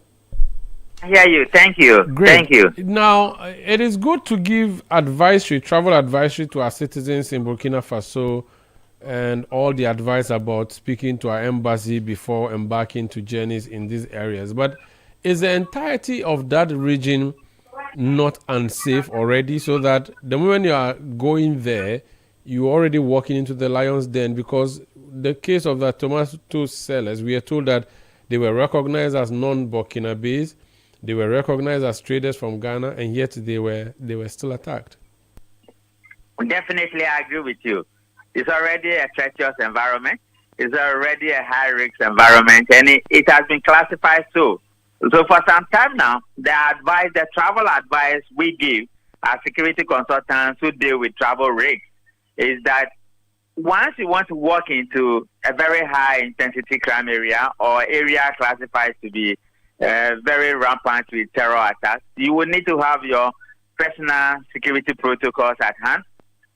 I hear you. Thank you. Great. Thank you. Now, it is good to give travel advisory to our citizens in Burkina Faso and all the advice about speaking to our embassy before embarking to journeys in these areas. But is the entirety of that region not unsafe already, so that the moment you are going there, you're already walking into the lion's den? Because the case of the tomato sellers, we are told that they were recognized as non-Burkinabes, they were recognized as traders from Ghana, and yet they were still attacked. Definitely, I agree with you. It's already a treacherous environment. It's already a high-risk environment, and it has been classified so. So for some time now, the travel advice we give as security consultants who deal with travel risks is that once you want to walk into a very high-intensity crime area or area classified to be very rampant with terror attacks, you will need to have your personal security protocols at hand,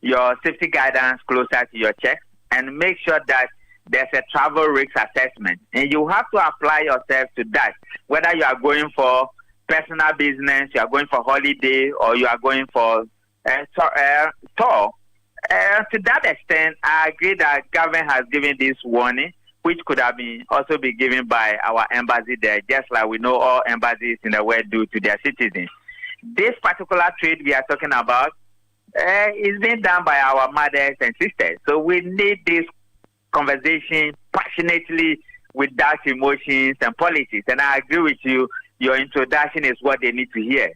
your safety guidance closer to your chest, and make sure that there's a travel risk assessment. And you have to apply yourself to that, whether you are going for personal business, you are going for holiday, or you are going for tour. To that extent, I agree that government has given this warning, which could have been also be given by our embassy there, just like we know all embassies in the world do to their citizens. This particular trade we are talking about is being done by our mothers and sisters. So we need this conversation passionately without emotions and politics. And I agree with you, your introduction is what they need to hear.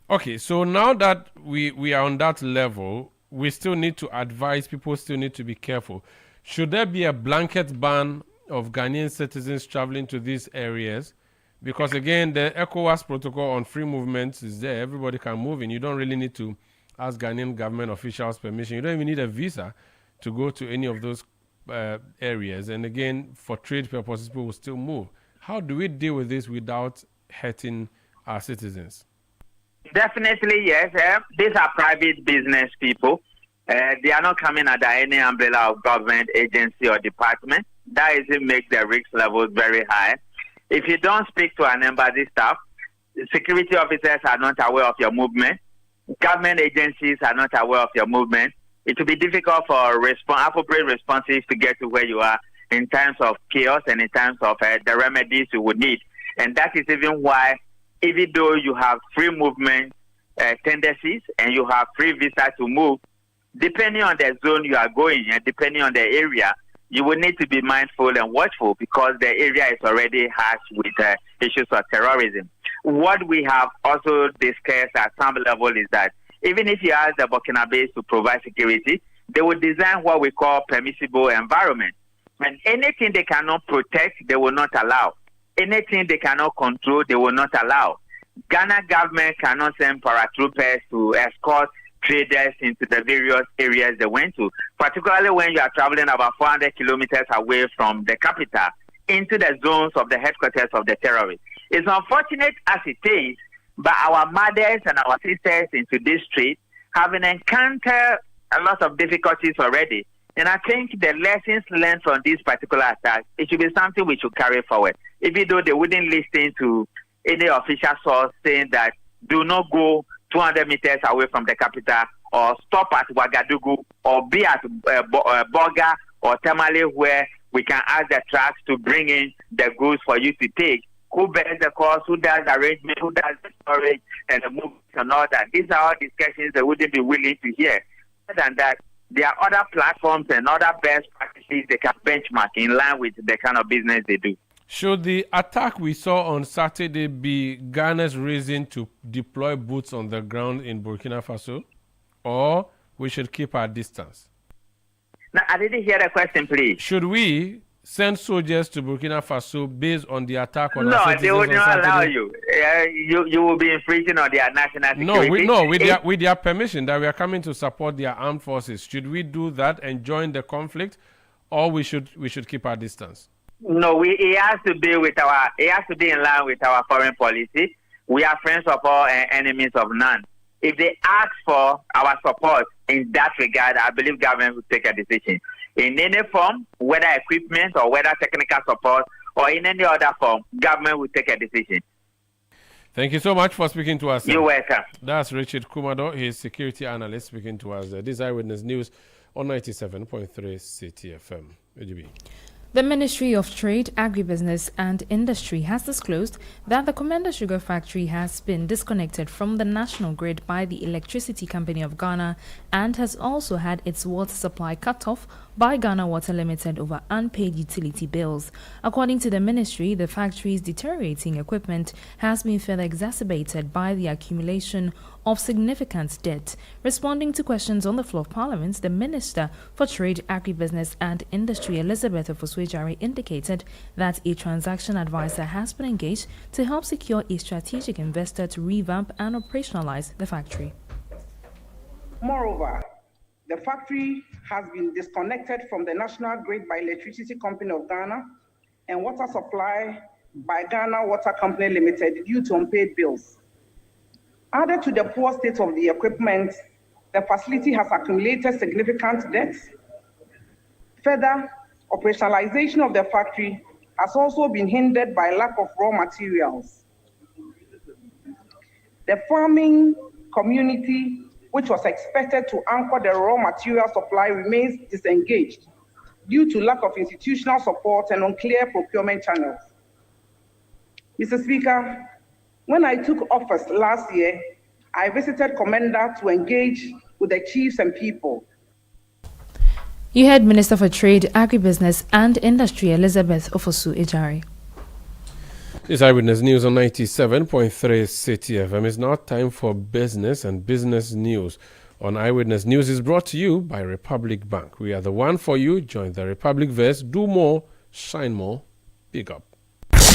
Okay, so now that we are on that level, we still need to advise people, still need to be careful. Should there be a blanket ban of Ghanaian citizens traveling to these areas? Because again, the ECOWAS protocol on free movement is there. Everybody can move in. You don't really need to ask Ghanaian government officials permission. You don't even need a visa to go to any of those areas. And again, for trade purposes, people will still move. How do we deal with this without hurting our citizens? Definitely, yes. These are private business people. They are not coming under any umbrella of government agency or department. That is it makes the risk levels very high. If you don't speak to an embassy staff, security officers are not aware of your movement. Government agencies are not aware of your movement. It will be difficult for appropriate responses to get to where you are in terms of chaos and in terms of the remedies you would need. And that is even why, even though you have free movement tendencies and you have free visa to move, depending on the zone you are going and depending on the area, you will need to be mindful and watchful because the area is already harsh with issues of terrorism. What we have also discussed at some level is that even if you ask the Burkinabés to provide security, they will design what we call permissible environment. And anything they cannot protect, they will not allow. Anything they cannot control, they will not allow. Ghana government cannot send paratroopers to escort traders into the various areas they went to, particularly when you are traveling about 400 kilometers away from the capital into the zones of the headquarters of the terrorists. It's unfortunate as it is, but our mothers and our sisters into this street have encountered a lot of difficulties already. And I think the lessons learned from this particular attack, it should be something we should carry forward. Even though they wouldn't listen to any official source saying that do not go 200 meters away from the capital or stop at Ouagadougou or be at Boga or Tamale where we can ask the trucks to bring in the goods for you to take. Who bears the cost, who does the arrangement, who does the storage and the movement and all that. These are all discussions they wouldn't be willing to hear. Other than that, there are other platforms and other best practices they can benchmark in line with the kind of business they do. Should the attack we saw on Saturday be Ghana's reason to deploy boots on the ground in Burkina Faso? Or we should keep our distance? Now, I didn't hear the question, please. Should we send soldiers to Burkina Faso based on the attack on our citizens? No, they would not allow you. You will be infringing on their national security. With their permission that we are coming to support their armed forces. Should we do that and join the conflict, or we should keep our distance? No, it has to be in line with our foreign policy. We are friends of all and enemies of none. If they ask for our support in that regard, I believe government will take a decision. In any form, whether equipment or whether technical support or in any other form, government will take a decision. Thank you so much for speaking to us. You're welcome. That's Richard Kumado. He's security analyst speaking to us. This is Eyewitness News on 97.3 Citi FM. AGB. The Ministry of Trade, Agribusiness and Industry has disclosed that the Commander Sugar Factory has been disconnected from the national grid by the Electricity Company of Ghana and has also had its water supply cut off by Ghana Water Limited over unpaid utility bills. According to the ministry, the factory's deteriorating equipment has been further exacerbated by the accumulation of significant debt. Responding to questions on the floor of Parliament, the Minister for Trade, Agribusiness and Industry, Elizabeth Ofosu-Adjare, indicated that a transaction advisor has been engaged to help secure a strategic investor to revamp and operationalize the factory. Moreover, the factory has been disconnected from the national grid by Electricity Company of Ghana and water supply by Ghana Water Company Limited due to unpaid bills. Added to the poor state of the equipment, the facility has accumulated significant debts. Further, operationalization of the factory has also been hindered by lack of raw materials. The farming community, which was expected to anchor the raw material supply, remains disengaged due to lack of institutional support and unclear procurement channels. Mr. Speaker, when I took office last year, I visited Commander to engage with the chiefs and people. You heard Minister for Trade, Agribusiness and Industry, Elizabeth Ofosu-Adjare. This is Eyewitness News on 97.3 Citi FM. It's now time for business, and business news on Eyewitness News is brought to you by Republic Bank. We are the one for you. Join the Republic verse. Do more, shine more, big up.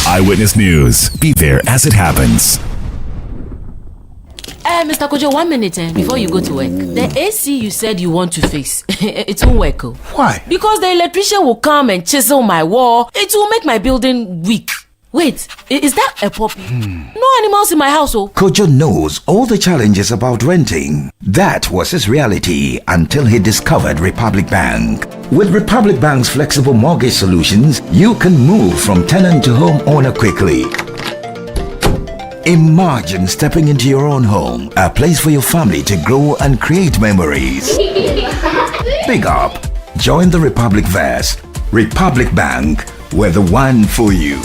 Eyewitness News. Be there as it happens. Mr. Kojo, 1 minute before you go to work. The AC you said you want to fix, it won't work. Why? Because the electrician will come and chisel my wall. It will make my building weak. Wait, is that a puppy? No animals in my house, oh. Kojo knows all the challenges about renting. That was his reality until he discovered Republic Bank. With Republic Bank's flexible mortgage solutions, you can move from tenant to homeowner quickly. Imagine stepping into your own home, a place for your family to grow and create memories. Big up. Join the Republic Verse. Republic Bank, we're the one for you.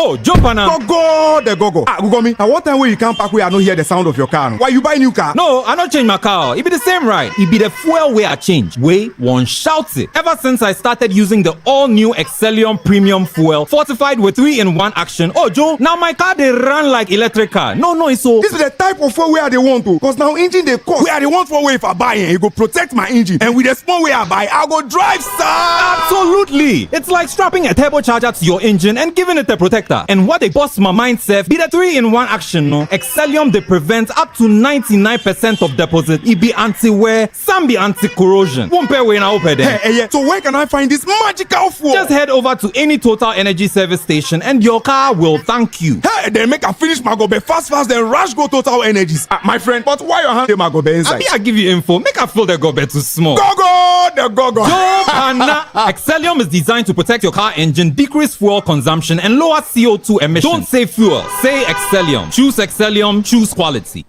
Oh, jump on now. Go. Gugomi, at what time will you come back where I don't hear the sound of your car? Why you buy new car? No, I don't change my car. It be the same ride. It be the fuel way I change. Way one shouts it. Ever since I started using the all-new Excellium Premium Fuel, fortified with 3-in-1 action. Oh, Joe, now my car they run like electric car. No, it's so. This is the type of fuel where they want to. Because now engine they cost. Where they want for way if I buy it, go protect my engine. And with the small way I buy, I go drive, sir. Absolutely. It's like strapping a turbocharger to your engine and giving it a protector. And what they bust my mind self be the 3-in-1 action, no? Excellium they prevent up to 99% of deposit. It be anti-wear, some be anti-corrosion. Won't pay when I open there. Hey, so where can I find this magical fuel? Just head over to any Total Energy service station and your car will thank you. Hey, then make a finish my gobe fast, then rush go Total Energies. My friend, but why your hand my gobe inside? I give you info. Make a fill the gobe too small. Go. Excellium is designed to protect your car engine, decrease fuel consumption, and lower CO2 emissions. Don't say fuel, say Excellium. Choose Excellium, choose quality.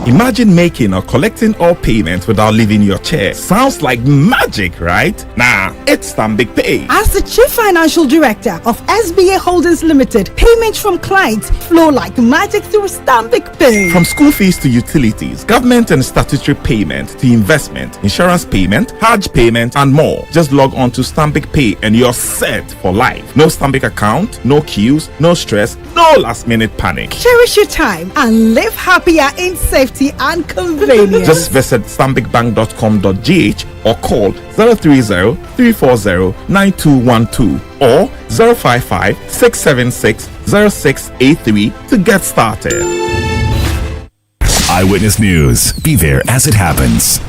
Imagine making or collecting all payments without leaving your chair. Sounds like magic, right? Nah, it's Stanbic Pay. As the Chief Financial Director of SBA Holdings Limited, payments from clients flow like magic through Stanbic Pay. From school fees to utilities, government and statutory payment to investment, insurance payment, Hajj payment, and more. Just log on to Stanbic Pay and you're set for life. No Stanbic account, no queues, no stress, no last-minute panic. Cherish your time and live happier in safety and convenience. Just visit stanbicbank.com.gh or call 030-340-9212 or 055-676-0683 to get started. Eyewitness News. Be there as it happens.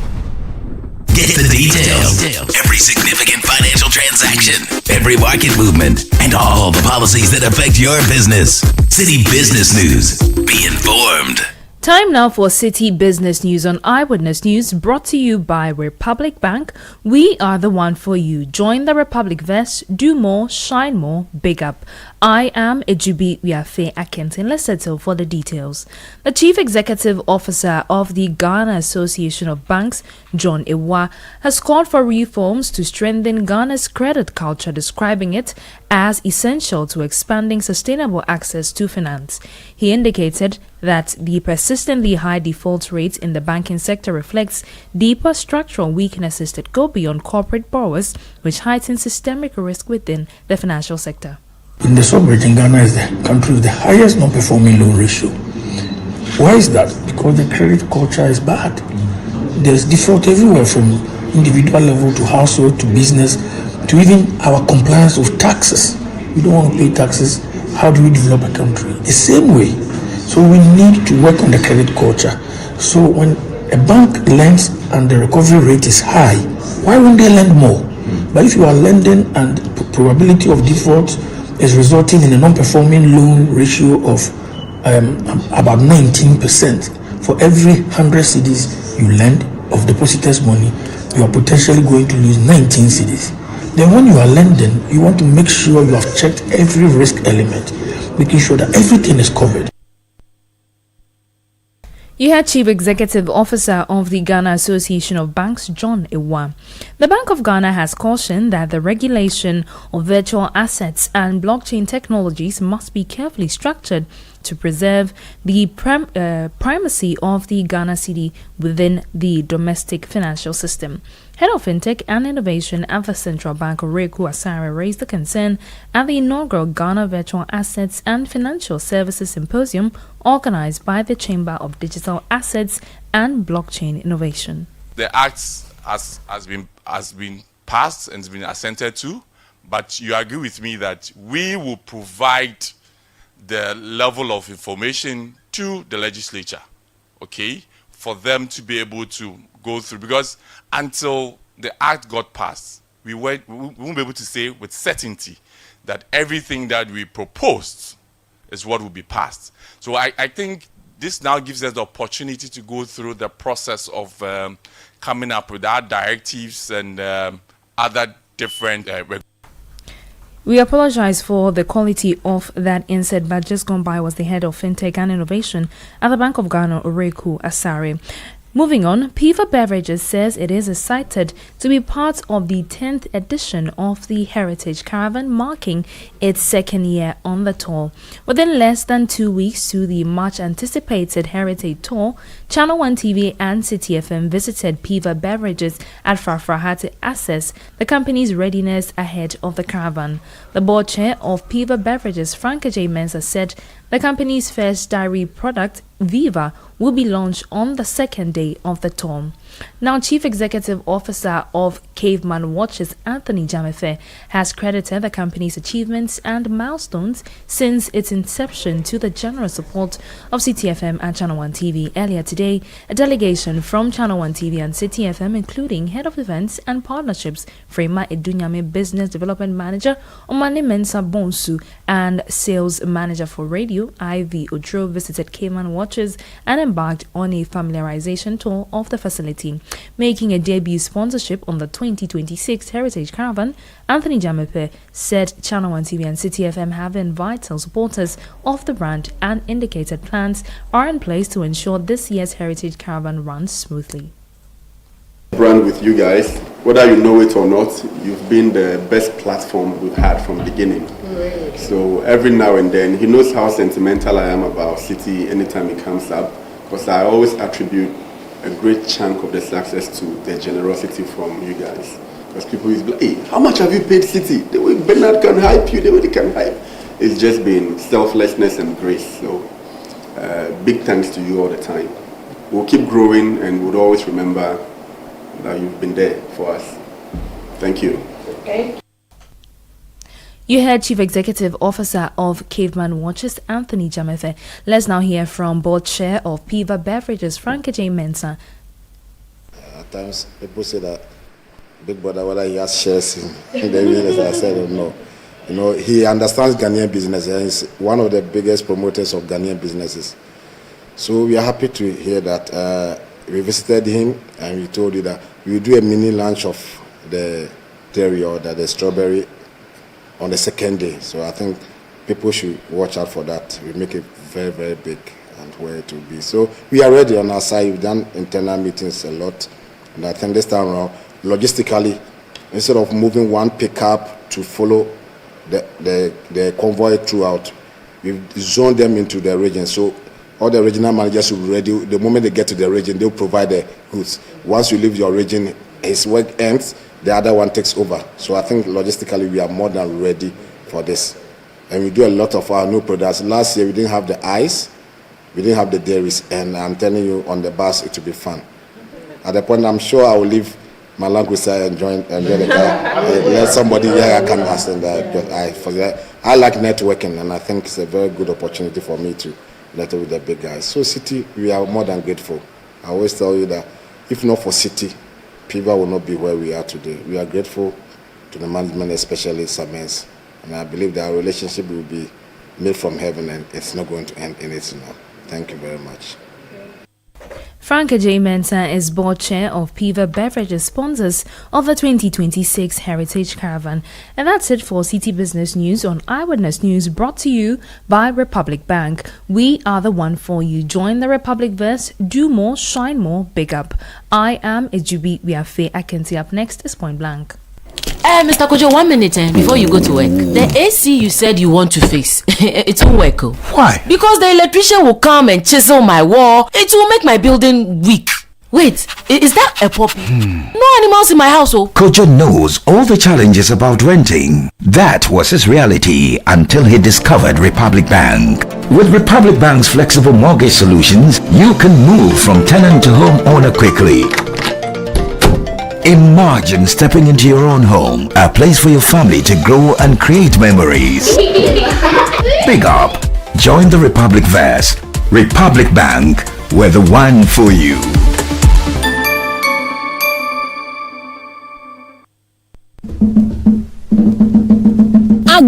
Get the details. Every significant financial transaction, every market movement, and all the policies that affect your business. Citi Business News. Be informed. Time now for Citi Business News on Eyewitness News, brought to you by Republic Bank. We are the one for you. Join the Republic Vest. Do more, shine more, big up. I am Ejubi Wiafe Akentin. Let's settle for the details. The Chief Executive Officer of the Ghana Association of Banks, John Ewa, has called for reforms to strengthen Ghana's credit culture, describing it as essential to expanding sustainable access to finance. He indicated that the persistently high default rate in the banking sector reflects deeper structural weaknesses that go beyond corporate borrowers, which heighten systemic risk within the financial sector. In the sub-region, Ghana is the country with the highest non-performing loan ratio. Why is that? Because the credit culture is bad. There's default everywhere, from individual level to household to business to even our compliance with taxes. We don't want to pay taxes. How do we develop a country? The same way. So we need to work on the credit culture. So when a bank lends and the recovery rate is high, why won't they lend more? But if you are lending and the probability of default is resulting in a non-performing loan ratio of about 19%, for every 100 cedis you lend of depositors' money, you are potentially going to lose 19 cedis. Then when you are lending, you want to make sure you have checked every risk element, making sure that everything is covered. You had Chief Executive Officer of the Ghana Association of Banks, John Ewa. The Bank of Ghana has cautioned that the regulation of virtual assets and blockchain technologies must be carefully structured to preserve the primacy of the Ghana Citi within the domestic financial system. Head of Fintech and Innovation at the Central Bank, Oreku Asare, raised the concern at the inaugural Ghana Virtual Assets and Financial Services Symposium organized by the Chamber of Digital Assets and Blockchain Innovation. The Act has been passed and has been assented to, But you agree with me that we will provide the level of information to the legislature, okay, for them to be able to go through. Because until the act got passed, we won't be able to say with certainty that everything that we proposed is what will be passed. So I think this now gives us the opportunity to go through the process of coming up with our directives and other different We apologize for the quality of that insert, but just gone by was the head of FinTech and Innovation at the Bank of Ghana, Oreku Asare. Moving on, Piva Beverages says it is excited to be part of the 10th edition of the Heritage Caravan, marking its second year on the tour. Within less than 2 weeks to the much-anticipated Heritage Tour, Channel 1 TV and Citi FM visited Piva Beverages at Frafraha to assess the company's readiness ahead of the caravan. The board chair of Piva Beverages, Frank J. Mensah, said the company's first dairy product, Viva, will be launched on the second day of the tour. Now, Chief Executive Officer of Caveman Watches, Anthony Jamefe, has credited the company's achievements and milestones since its inception to the generous support of Citi FM and Channel 1 TV. Earlier today, a delegation from Channel 1 TV and Citi FM, including Head of Events and Partnerships, Frema Edunyame Business Development Manager, Omane Mensah Bonsu, and Sales Manager for Radio, Ivy Odro, visited Caveman Watches and embarked on a familiarization tour of the facility. Making a debut sponsorship on the 2026 Heritage Caravan, Anthony Jamepe said Channel 1 TV and Citi FM have been vital supporters of the brand and indicated plans are in place to ensure this year's Heritage Caravan runs smoothly. Brand with you guys, whether you know it or not, you've been the best platform we've had from the beginning. Right. So every now and then, he knows how sentimental I am about Citi anytime it comes up, because I always attribute a great chunk of the success to the generosity from you guys. Because people is like, hey, how much have you paid Citi? The way Bernard can hype you, the way they can hype. It's just been selflessness and grace. So big thanks to you all the time. We'll keep growing and we'll always remember that you've been there for us. Thank you. Okay. You heard Chief Executive Officer of Caveman Watches, Anthony Jamefe. Let's now hear from Board Chair of Piva Beverages, Frank J. Mensah. At times, people say that Big Brother, whether he has shares in the business, I said, no. You know, he understands Ghanaian business and he's one of the biggest promoters of Ghanaian businesses. So we are happy to hear that we visited him and we told you that we will do a mini launch of the dairy or the strawberry on the second day. So I think people should watch out for that. We make it very, very big and where it will be. So we are ready on our side. We've done internal meetings a lot. And I think this time around, logistically, instead of moving one pickup to follow the convoy throughout, we've zoned them into the region. So all the regional managers will be ready. The moment they get to the region, they'll provide the goods. Once you leave your region, his work ends, the other one takes over. So I think logistically we are more than ready for this. And we do a lot of our new products. Last year we didn't have the ice, we didn't have the dairies, and I'm telling you, on the bus it will be fun. At the point I'm sure I will leave my language side and join the car. Let somebody here I can understand that. I like networking and I think it's a very good opportunity for me to network with the big guys. So Citi, we are more than grateful. I always tell you that if not for Citi, Piva will not be where we are today. We are grateful to the management, especially Samens. And I believe that our relationship will be made from heaven and it's not going to end in it now. Thank you very much. Frank J. Mensah is board chair of Piva Beverages, sponsors of the 2026 Heritage Caravan. And that's it for Citi Business News on Eyewitness News, brought to you by Republic Bank. We are the one for you. Join the Republic verse, do more, shine more, big up. I am Ejubi Wiafe Akinti. Up next is Point Blank. Mr. Kojo, 1 minute before you go to work. The AC you said you want to fix, it won't work. Why? Because the electrician will come and chisel my wall. It will make my building weak. Wait, is that a puppy? No animals in my house, oh. Kojo knows all the challenges about renting. That was his reality until he discovered Republic Bank. With Republic Bank's flexible mortgage solutions, you can move from tenant to homeowner quickly. Imagine stepping into your own home, a place for your family to grow and create memories. Big up. Join the Republic Verse. Republic Bank, we're the one for you.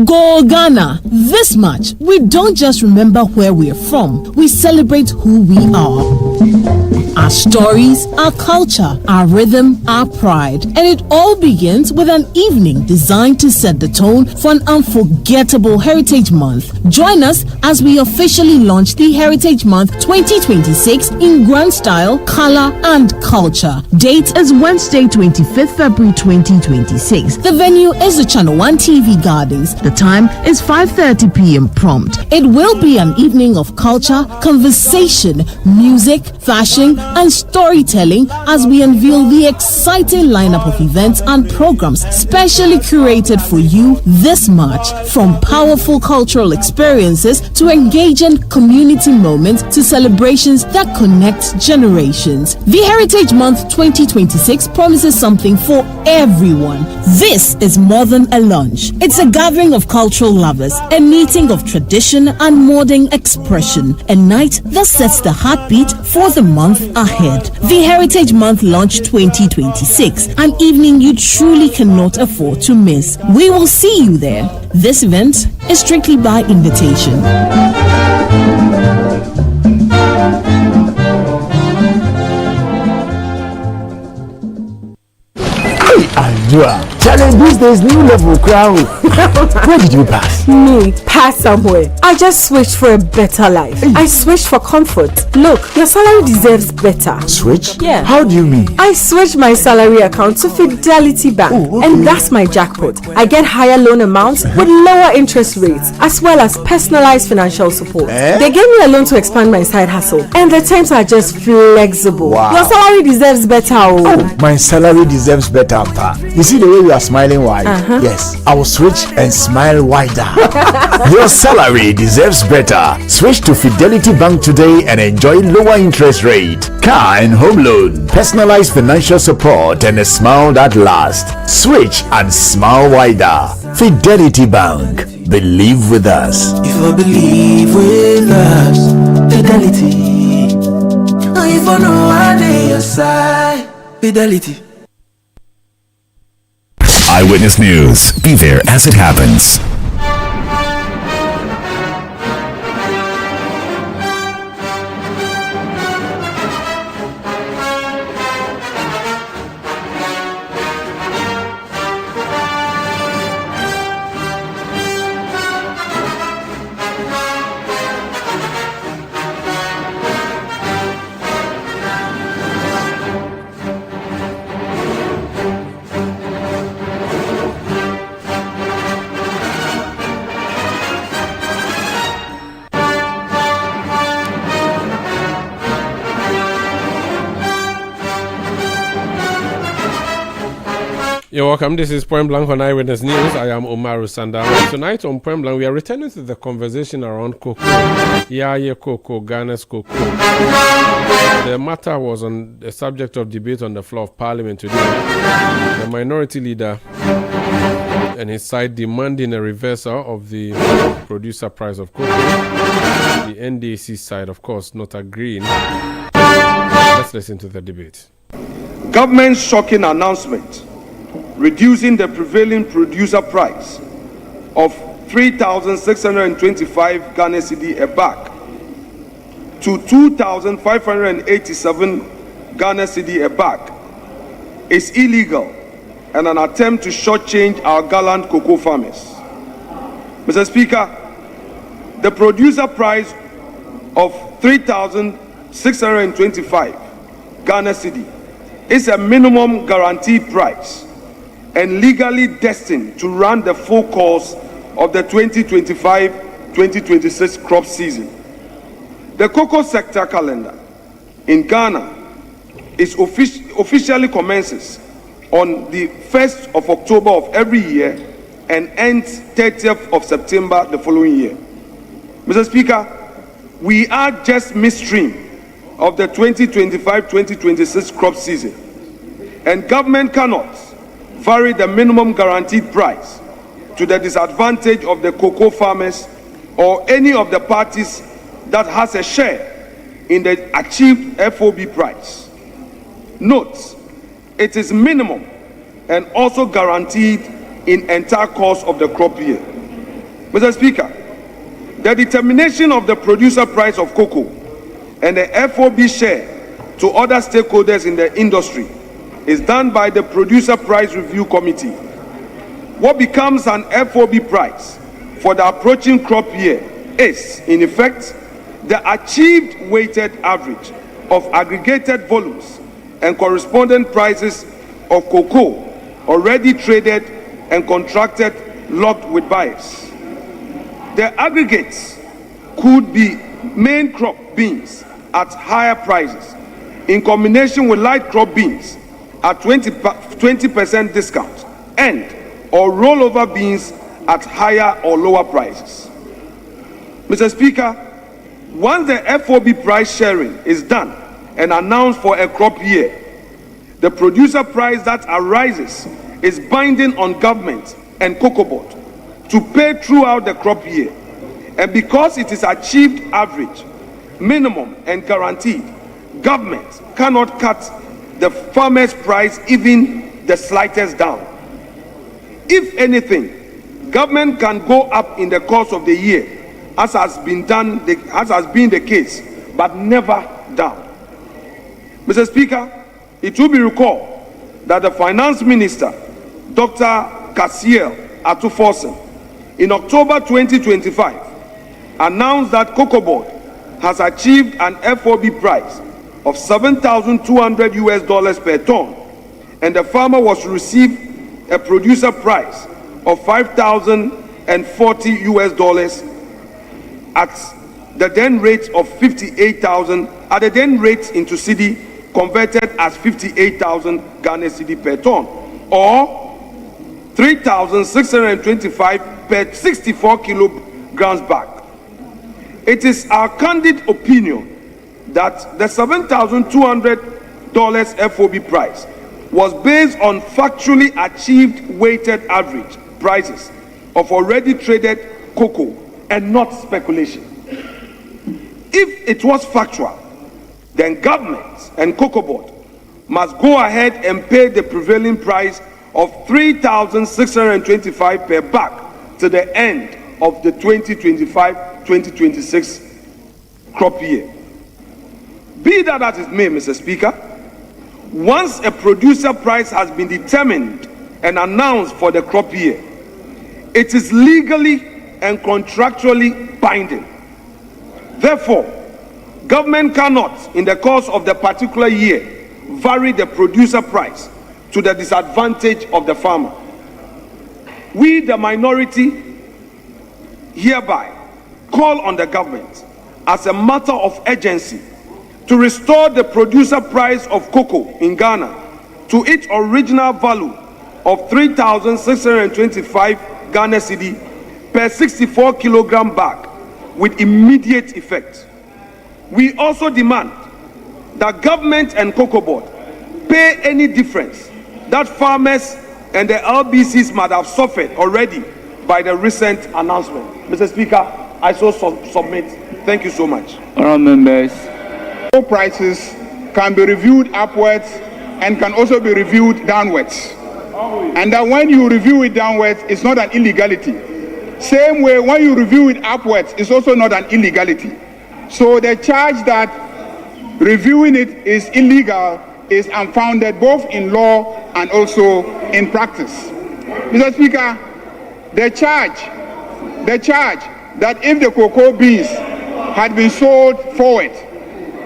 Go Ghana. This much, we don't just remember where we're from, we celebrate who we are. Our stories, our culture, our rhythm, our pride. And it all begins with an evening designed to set the tone for an unforgettable Heritage Month. Join us as we officially launch the Heritage Month 2026 in grand style, color, and culture. Date is Wednesday, 25th February 2026. The venue is the Channel 1 TV Gardens. The time is 5:30 p.m. prompt. It will be an evening of culture, conversation, music, fashion, and storytelling as we unveil the exciting lineup of events and programs specially curated for you this March. From powerful cultural experiences to engaging community moments to celebrations that connect generations. The Heritage Month 2026 promises something for everyone. This is more than a lunch. It's a gathering of cultural lovers, a meeting of tradition and modern expression, a night that sets the heartbeat for the month ahead. The Heritage Month Launch 2026, an evening you truly cannot afford to miss. We will see you there. This event is strictly by invitation. Challenge these days, new level crown. Where did you pass? Me, pass somewhere. I just switched for a better life. I switched for comfort. Look, your salary deserves better. Switch? Yeah. How do you mean? I switched my salary account to Fidelity Bank, and that's my jackpot. I get higher loan amounts with lower interest rates, as well as personalized financial support. They gave me a loan to expand my side hustle, and the terms are just flexible. Wow. Your salary deserves better. Oh, my salary deserves better, Pa. You see the way you are smiling wide? Yes, I will switch and smile wider. Your salary deserves better. Switch to Fidelity Bank today and enjoy lower interest rate, car and home loan, personalized financial support, and a smile that lasts. Switch and smile wider. Fidelity Bank. Believe with us. If I believe with us, Fidelity. If I know I need your side, Fidelity. Eyewitness News. Be there as it happens. You're welcome. This is Point Blank on Eyewitness News. I am Omaru Sandama. Tonight on Point Blank, we are returning to the conversation around cocoa. Cocoa, Ghana's cocoa. The matter was on the subject of debate on the floor of Parliament today. The minority leader and his side demanding a reversal of the producer price of cocoa. The NDC side, of course, not agreeing. Let's listen to the debate. Government's shocking announcement reducing the prevailing producer price of 3,625 Ghana Cedi a bag to 2,587 Ghana Cedi a bag is illegal and an attempt to shortchange our gallant cocoa farmers. Mr. Speaker, the producer price of 3,625 Ghana Cedi is a minimum guaranteed price and legally destined to run the full course of the 2025-2026 crop season. The cocoa sector calendar in Ghana is officially commences on the 1st of October of every year and ends 30th of September the following year. Mr. Speaker, we are just midstream of the 2025-2026 crop season. and government cannot vary the minimum guaranteed price to the disadvantage of the cocoa farmers or any of the parties that has a share in the achieved FOB price. Note, it is minimum and also guaranteed in entire course of the crop year. Mr. Speaker, the determination of the producer price of cocoa and the FOB share to other stakeholders in the industry is done by the Producer Price Review Committee. What becomes an FOB price for the approaching crop year is, in effect, the achieved weighted average of aggregated volumes and corresponding prices of cocoa already traded and contracted locked with buyers. The aggregates could be main crop beans at higher prices in combination with light crop beans at 20% discount and or rollover beans at higher or lower prices. Mr. Speaker, once the FOB price sharing is done and announced for a crop year, the producer price that arises is binding on government and Cocoa Board to pay throughout the crop year. And because it is achieved average, minimum and guaranteed, government cannot cut the farmer's price even the slightest down. If anything, government can go up in the course of the year, as has been the case, but never down. Mr. Speaker, it will be recalled that the Finance Minister, Dr. Kasiel Atuforsen, in October 2025, announced that Cocoa Board has achieved an FOB price of $7,200 per ton, and the farmer was to receive a producer price of $5,040 at the then rate of 58,000, at the then rate into Citi converted as 58,000 Ghana Cedi per ton, or 3,625 per 64 kilograms bag. It is our candid opinion that the $7,200 FOB price was based on factually achieved weighted average prices of already traded cocoa and not speculation. If it was factual, then government and Cocoa Board must go ahead and pay the prevailing price of 3,625 per bag to the end of the 2025-2026 crop year. Be that as it may, Mr. Speaker, once a producer price has been determined and announced for the crop year, it is legally and contractually binding. Therefore, government cannot, in the course of the particular year, vary the producer price to the disadvantage of the farmer. We, the minority, hereby call on the government as a matter of urgency to restore the producer price of cocoa in Ghana to its original value of 3,625 Ghana Cedi per 64 kilogram bag with immediate effect. We also demand that government and Cocoa Board pay any difference that farmers and the LBCs might have suffered already by the recent announcement. Mr. Speaker, I so submit. Thank you so much. Honourable members. Prices can be reviewed upwards and can also be reviewed downwards. And that when you review it downwards, it's not an illegality. Same way, when you review it upwards, it's also not an illegality. So the charge that reviewing it is illegal is unfounded both in law and also in practice. Mr. Speaker, the charge that if the cocoa beans had been sold forward,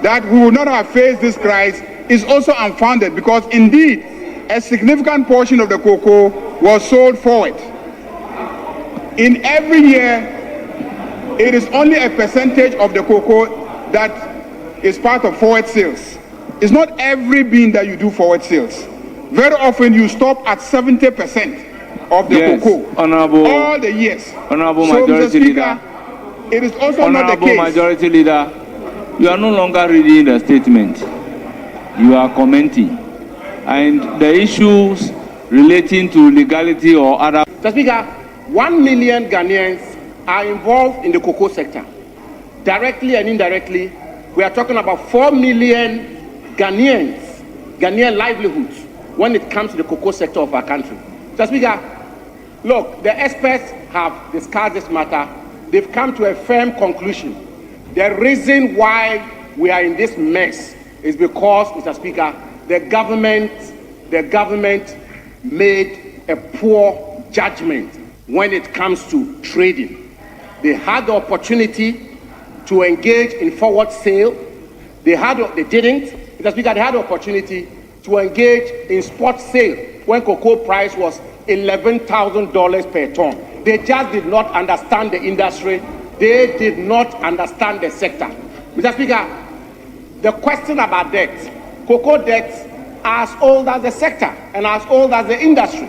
that we would not have faced this crisis is also unfounded, because indeed a significant portion of the cocoa was sold forward. In every year, it is only a percentage of the cocoa that is part of forward sales. It's not every bean that you do forward sales. Very often you stop at 70% of the cocoa. Honorable, all the years. Honorable Majority Leader. It is also not the case. Honorable Majority Leader, you are no longer reading the statement. You are commenting. and the issues relating to legality or other. Mr. Speaker, 1 million Ghanaians are involved in the cocoa sector. Directly and indirectly, we are talking about 4 million Ghanaian livelihoods when it comes to the cocoa sector of our country. Mr. Speaker, look, the experts have discussed this matter. They've come to a firm conclusion. The reason why we are in this mess is because, Mr. Speaker, the government made a poor judgment when it comes to trading. They had the opportunity to engage in forward sale. They didn't. Mr. Speaker, they had the opportunity to engage in spot sale when cocoa price was $11,000 per ton. They just did not understand the industry. They did not understand the sector. Mr. Speaker, the question about debt, cocoa debts are as old as the sector and as old as the industry.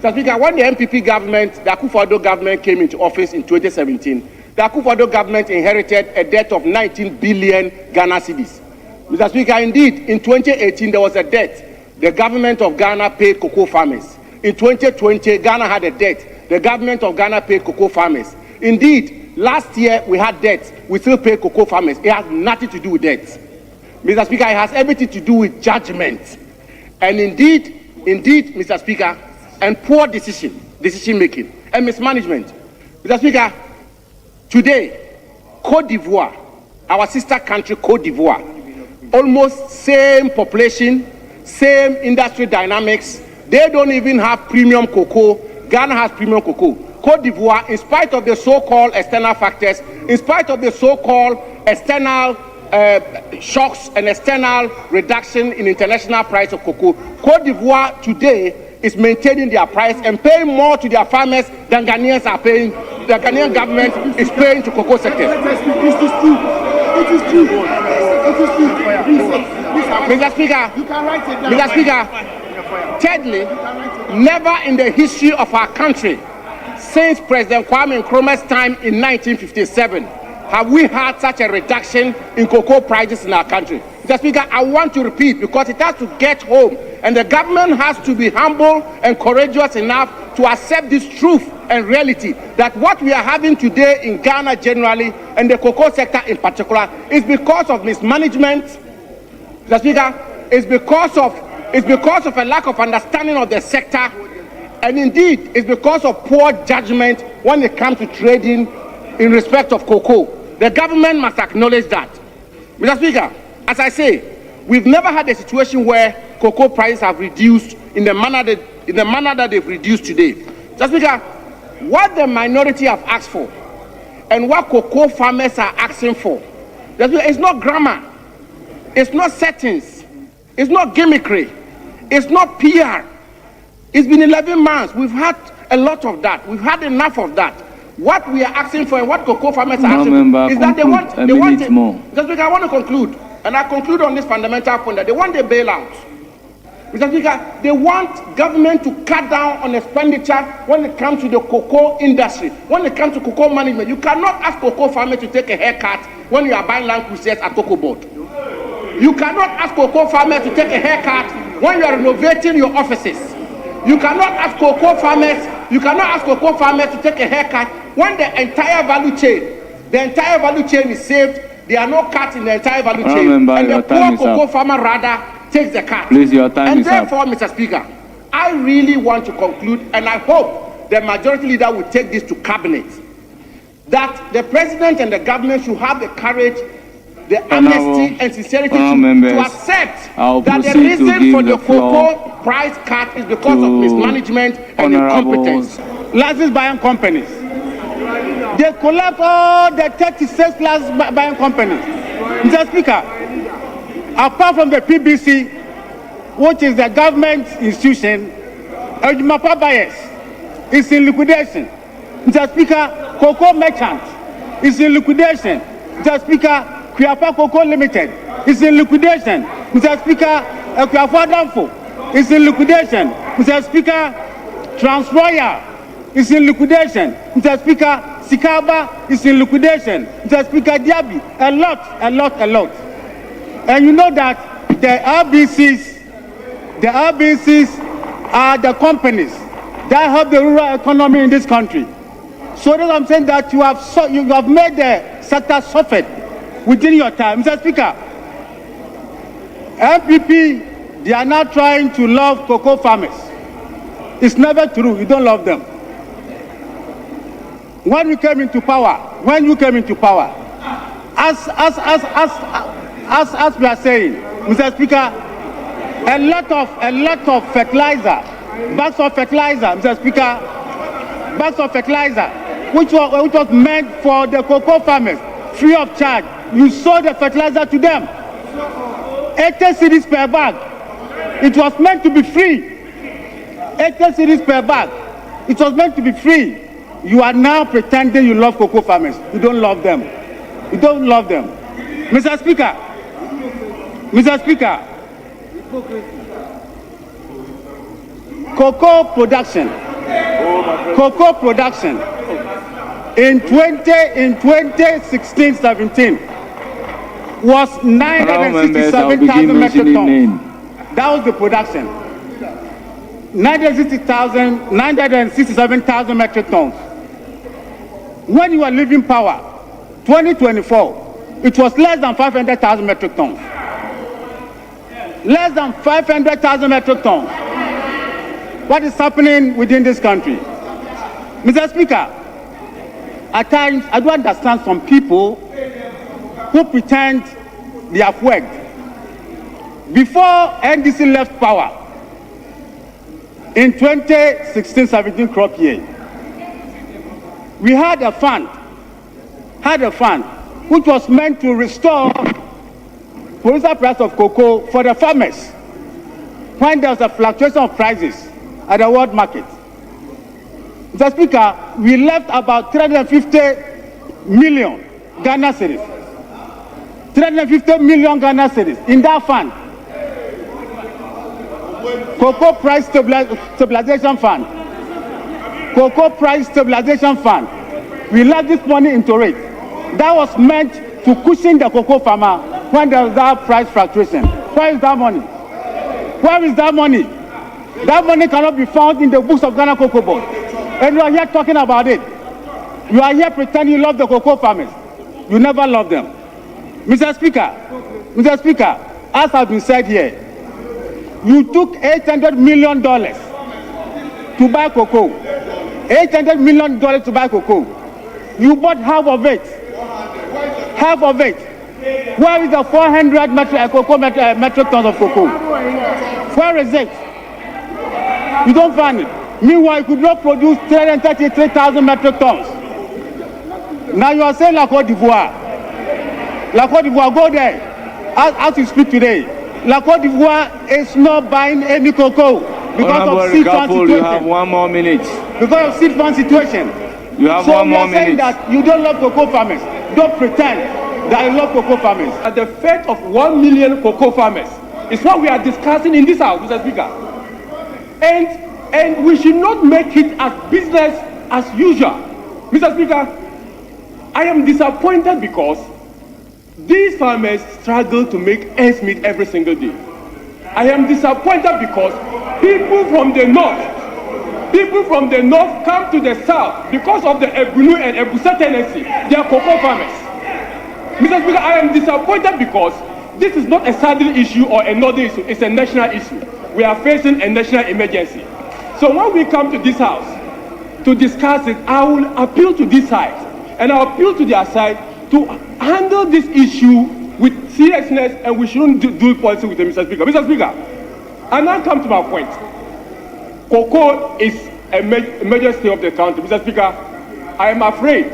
Mr. Speaker, when the MPP government, the Akufo-Addo government came into office in 2017, the Akufo-Addo government inherited a debt of 19 billion Ghana cedis. Mr. Speaker, indeed, in 2018 there was a debt. The government of Ghana paid cocoa farmers. In 2020, Ghana had a debt. The government of Ghana paid cocoa farmers. Indeed, last year we had debts. We still pay cocoa farmers. It has nothing to do with debts. Mr. Speaker, it has everything to do with judgment. And indeed, Mr. Speaker, and poor decision making and mismanagement. Mr. Speaker, today, Côte d'Ivoire, our sister country Côte d'Ivoire, almost same population, same industry dynamics. They don't even have premium cocoa. Ghana has premium cocoa. Côte d'Ivoire, in spite of the so-called external factors, in spite of the so-called external shocks and external reduction in international price of cocoa, Côte d'Ivoire today is maintaining their price and paying more to their farmers than Ghanaians are paying. The Ghanaian government is paying to cocoa sector. It is true. Mr. Speaker, thirdly, never in the history of our country, since President Kwame Nkrumah's time in 1957, have we had such a reduction in cocoa prices in our country. Mr. Speaker, I want to repeat because it has to get home, and the government has to be humble and courageous enough to accept this truth and reality that what we are having today in Ghana generally and the cocoa sector in particular is because of mismanagement. Mr. Speaker, it's because of a lack of understanding of the sector, and indeed it's because of poor judgment when it comes to trading in respect of cocoa. The government must acknowledge that. Mr. Speaker, as I say, we've never had a situation where cocoa prices have reduced in the manner that they've reduced today. Mr. Speaker, what the minority have asked for and what cocoa farmers are asking for, it's not grammar, it's not settings, it's not gimmickry, it's not PR. It's been 11 months. We've had a lot of that. We've had enough of that. What we are asking for and what cocoa farmers are asking for is that they want it. Mr. Speaker, I want to conclude, and I conclude on this fundamental point that they want a bailout. Mr. Speaker, they want government to cut down on expenditure when it comes to the cocoa industry, when it comes to cocoa management. You cannot ask cocoa farmers to take a haircut when you are buying land cruisers at Cocoa Board. You cannot ask cocoa farmers to take a haircut when you are renovating your offices. You cannot ask cocoa farmers to take a haircut when the entire value chain is saved. There are no cuts in the entire value chain, and the poor cocoa farmer rather takes the cut. Please, your time and is therefore, up. Mr. Speaker, I really want to conclude, and I hope the majority leader will take this to cabinet, that the president and the government should have the courage, the honesty and sincerity to accept that the reason for the cocoa price cut is because of mismanagement and incompetence. License buying companies, they collect all the 36 license buying companies. Mr. Speaker, apart from the PBC, which is the government institution, Ejumapa Buyers is in liquidation. Mr. Speaker, Cocoa Merchant is in liquidation. Mr. Speaker, Kwiapa Cocoa Limited is in liquidation. Mr. Speaker, Kwiapa Danfo is in liquidation. Mr. Speaker, Transroyal is in liquidation. Mr. Speaker, Sikaba is in liquidation. Mr. Speaker, Diaby, a lot. And you know that the RBCs, The RBCs are the companies that help the rural economy in this country. So that I'm saying that you have made the sector suffer within your time. Mr. Speaker, MPP, they are now trying to love cocoa farmers. It's never true. You don't love them. When you came into power, as we are saying, Mr. Speaker, a lot of fertilizer, bags of fertilizer, Mr. Speaker, bags of fertilizer, which was meant for the cocoa farmers, free of charge. You sold the fertilizer to them. 80 cedis per bag. It was meant to be free. 80 cedis per bag. It was meant to be free. You are now pretending you love cocoa farmers. You don't love them. You don't love them. Mr. Speaker, cocoa production in 2016-17 was 967,000 metric tons. That was the production. 967,000 metric tons. When you are leaving power, 2024, it was less than 500,000 metric tons. Less than 500,000 metric tons. What is happening within this country? Mr. Speaker, at times I do understand some people who pretend they have worked. Before NDC left power, in 2016-17 crop year, we had a fund which was meant to restore producer price of cocoa for the farmers when there was a fluctuation of prices at the world market. Mr. Speaker, we left about 350 million Ghana cedis. 350 million Ghana cedis in that fund. Cocoa price stabilization fund. Cocoa price stabilization fund. We left this money into it. That was meant to cushion the cocoa farmer when there was that price fluctuation. Where is that money? Where is that money? That money cannot be found in the books of Ghana Cocoa Board. And you are here talking about it. You are here pretending you love the cocoa farmers. You never love them. Mr. Speaker, as has been said here, you took $800 million to buy cocoa. $800 million to buy cocoa. You bought half of it. Half of it. Where is the 400 metric tons of cocoa? Where is it? You don't find it. Meanwhile, you could not produce 333,000 metric tons. Now you are saying La Côte d'Ivoire. La Côte d'Ivoire, go there. As you speak today, La Côte d'Ivoire is not buying any cocoa because of seed fund situation. You have 1 more minute. Because of seed fund situation. You have so 1 more minute. So you are saying that you don't love cocoa farmers. Don't pretend that you love cocoa farmers. At the fate of 1 million cocoa farmers is what we are discussing in this house, Mr. Speaker. And we should not make it as business as usual. Mr. Speaker, I am disappointed because these farmers struggle to make ends meet every single day. I am disappointed because people from the north come to the south because of the Ebunu and Ebusa tendency. They are cocoa farmers. Mr. Speaker, I am disappointed because this is not a southern issue or a northern issue. It's a national issue. We are facing a national emergency. So when we come to this house to discuss it, I will appeal to this side and I'll appeal to their side to handle this issue with seriousness, and we shouldn't do policy with it, Mr. Speaker. Mr. Speaker, I now come to my point. Cocoa is a major state of the country. Mr. Speaker, I am afraid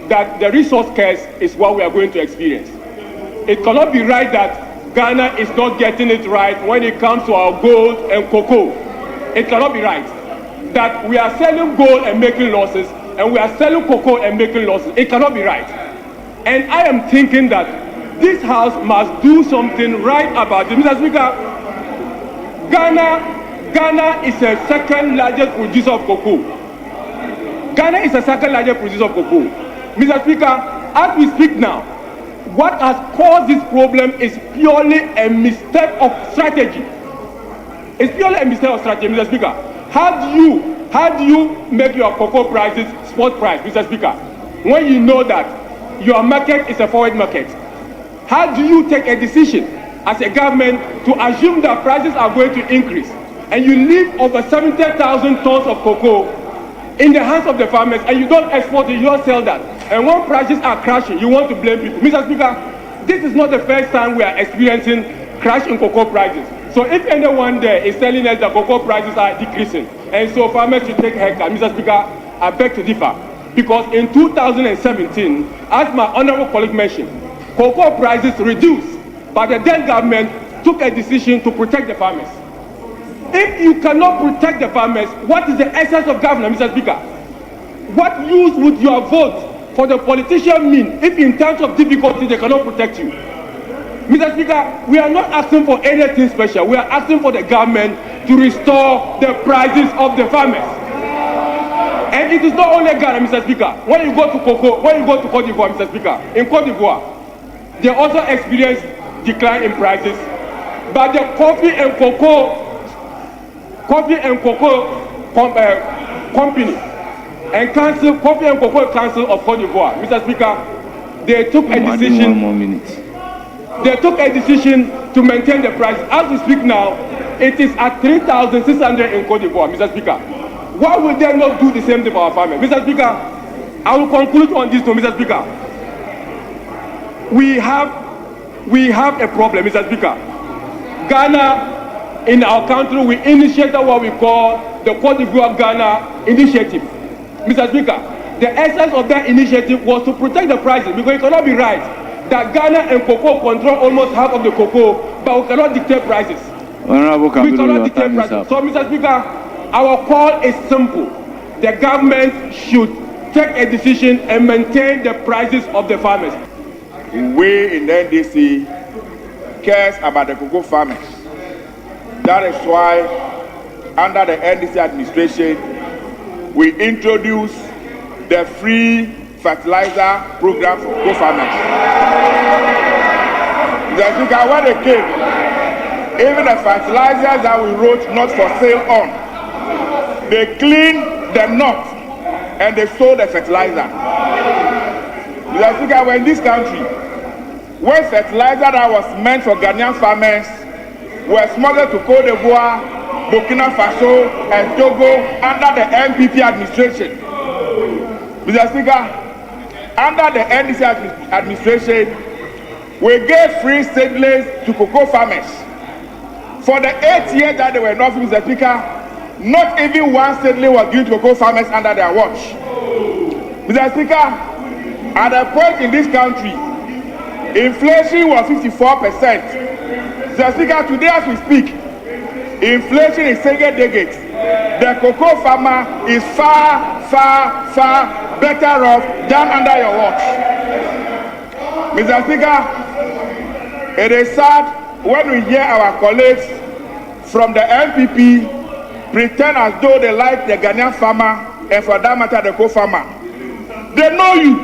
that the resource curse is what we are going to experience. It cannot be right that Ghana is not getting it right when it comes to our gold and cocoa. It cannot be right that we are selling gold and making losses, and we are selling cocoa and making losses. It cannot be right. And I am thinking that this house must do something right about it. Mr. Speaker, Ghana is the second largest producer of cocoa. Ghana is the second largest producer of cocoa. Mr. Speaker, as we speak now, what has caused this problem is purely a mistake of strategy. It's purely a mistake of strategy, Mr. Speaker. How do you make your cocoa prices spot price, Mr. Speaker, when you know that your market is a forward market? How do you take a decision as a government to assume that prices are going to increase, and you leave over 70,000 tons of cocoa in the hands of the farmers, and you don't export it, you don't sell that, and when prices are crashing, you want to blame people? Mr. Speaker, this is not the first time we are experiencing crash in cocoa prices. So if anyone there is telling us that cocoa prices are decreasing, and so farmers should take haircut, Mr. Speaker, I beg to differ. Because in 2017, as my honorable colleague mentioned, cocoa prices reduced, but the then government took a decision to protect the farmers. If you cannot protect the farmers, what is the essence of government, Mr. Speaker? What use would your vote for the politician mean if in times of difficulty they cannot protect you? Mr. Speaker, we are not asking for anything special. We are asking for the government to restore the prices of the farmers. And it is not only Ghana, Mr. Speaker. When you go to Cote d'Ivoire, Mr. Speaker, in Cote d'Ivoire, they also experience decline in prices. But the coffee and cocoa company and Coffee and Cocoa Council of Cote d'Ivoire, Mr. Speaker, they took a decision. 1 more minute. They took a decision to maintain the price. As we speak now, it is at 3,600 in Cote d'Ivoire, Mr. Speaker. Why would they not do the same thing for our farmers? Mr. Speaker, I will conclude on this note, Mr. Speaker. We have a problem, Mr. Speaker. Ghana, in our country, we initiated what we call the Cote d'Ivoire Ghana Initiative. Mr. Speaker, the essence of that initiative was to protect the prices, because it cannot be right that Ghana and cocoa control almost half of the cocoa, but we cannot dictate prices. Honorable We cannot dictate prices. So, Mr. Speaker, our call is simple. The government should take a decision and maintain the prices of the farmers. We in the NDC cares about the cocoa farmers. That is why, under the NDC administration, we introduced the free fertilizer program for cocoa farmers. The Speaker, when they came, even the fertilizers that we wrote not for sale on, they cleaned the knot and they sold the fertilizer. The Speaker, when this country, when fertilizer that was meant for Ghanaian farmers were smuggled to Cote d'Ivoire, Burkina Faso, and Togo under the MPP administration. Mr. Speaker, under the NDC administration, we gave free seedlings to cocoa farmers. For the 8 years that they were not, Mr. Speaker, not even one seedling was given to cocoa farmers under their watch. Mr. Speaker, at a point in this country, inflation was 54%. Mr. Speaker, today as we speak, inflation is single-digit. The cocoa farmer is far, far, far better off than under your watch. Mr. Speaker, it is sad when we hear our colleagues from the MPP pretend as though they like the Ghanaian farmer and for that matter the cocoa farmer. They know you.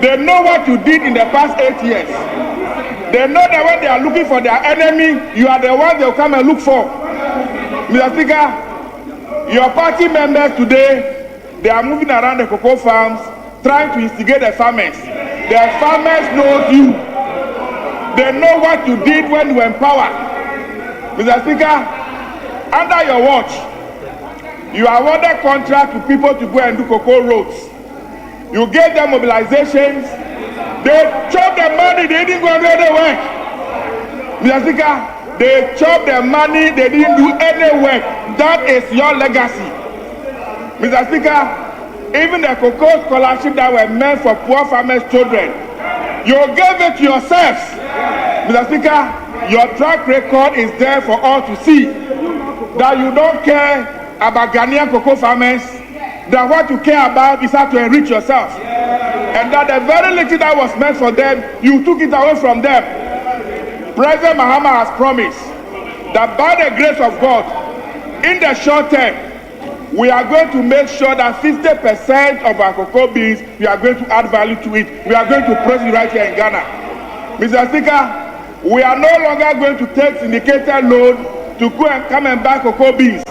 They know what you did in the past 8 years. They know that when they are looking for their enemy, you are the one they will come and look for. Mr. Speaker, your party members today, they are moving around the cocoa farms trying to instigate the farmers. The farmers know you. They know what you did when you were in power. Mr. Speaker, under your watch, you awarded contract to people to go and do cocoa roads. You gave them mobilizations. They chopped the money, they didn't go and do any work. Mr. Speaker, they chopped the money, they didn't do any work. That is your legacy. Mr. Speaker, even the cocoa scholarship that were meant for poor farmers' children, you gave it to yourselves. Mr. Speaker, your track record is there for all to see. That you don't care about Ghanaian cocoa farmers, that what you care about is how to enrich yourself. And that the very little that was meant for them, you took it away from them. President Mahama has promised that by the grace of God, in the short term, we are going to make sure that 50% of our cocoa beans, we are going to add value to it. We are going to process it right here in Ghana. Mr. Speaker, we are no longer going to take syndicated loan to go and come and buy cocoa beans.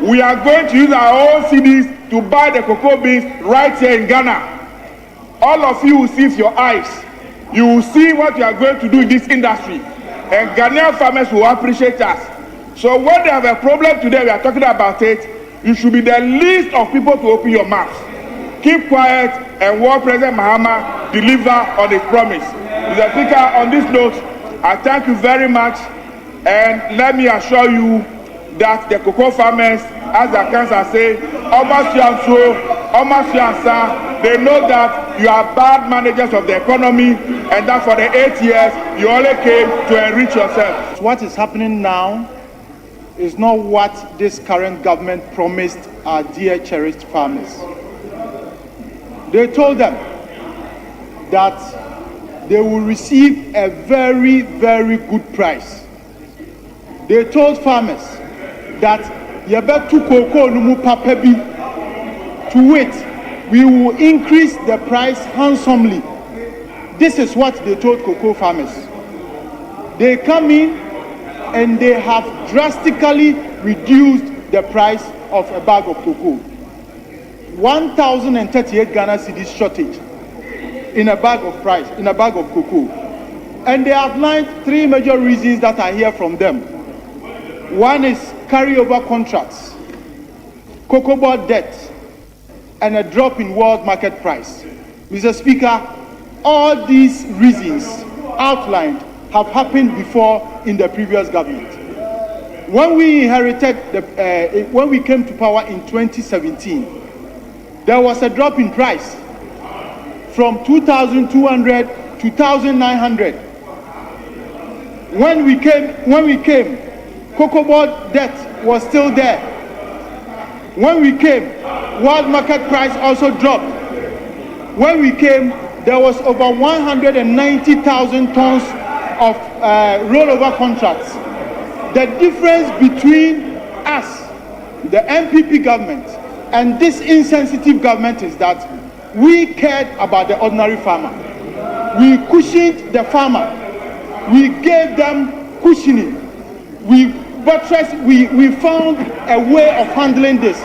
We are going to use our own CDs to buy the cocoa beans right here in Ghana. All of you will see with your eyes. You will see what you are going to do in this industry. And Ghanaian farmers will appreciate us. So when they have a problem today, we are talking about it, you should be the least of people to open your mouth. Keep quiet and watch President Mahama deliver on his promise. Mr. Speaker, on this note, I thank you very much, and let me assure you that the cocoa farmers, as the council say, they know that you are bad managers of the economy, and that for the 8 years you only came to enrich yourself. What is happening now is not what this current government promised our dear cherished farmers. They told them that they will receive a very, very good price. They told farmers that yebetu cocoa numu papebi, to wait, we will increase the price handsomely. This is what they told cocoa farmers. They come in and they have drastically reduced the price of a bag of cocoa. 1,038 Ghana cedis shortage in a bag of cocoa. And they outlined 3 major reasons that I hear from them. One is carryover contracts, cocoa board debt, and a drop in world market price. Mr. Speaker, all these reasons outlined have happened before in the previous government. When we inherited, when we came to power in 2017, there was a drop in price from 2,200 to 2,900. When we came, cocoa board debt was still there. When we came, world market price also dropped. When we came, there was over 190,000 tons of rollover contracts. The difference between us, the MPP government, and this insensitive government is that we cared about the ordinary farmer. We cushioned the farmer. We gave them cushioning. We found a way of handling this.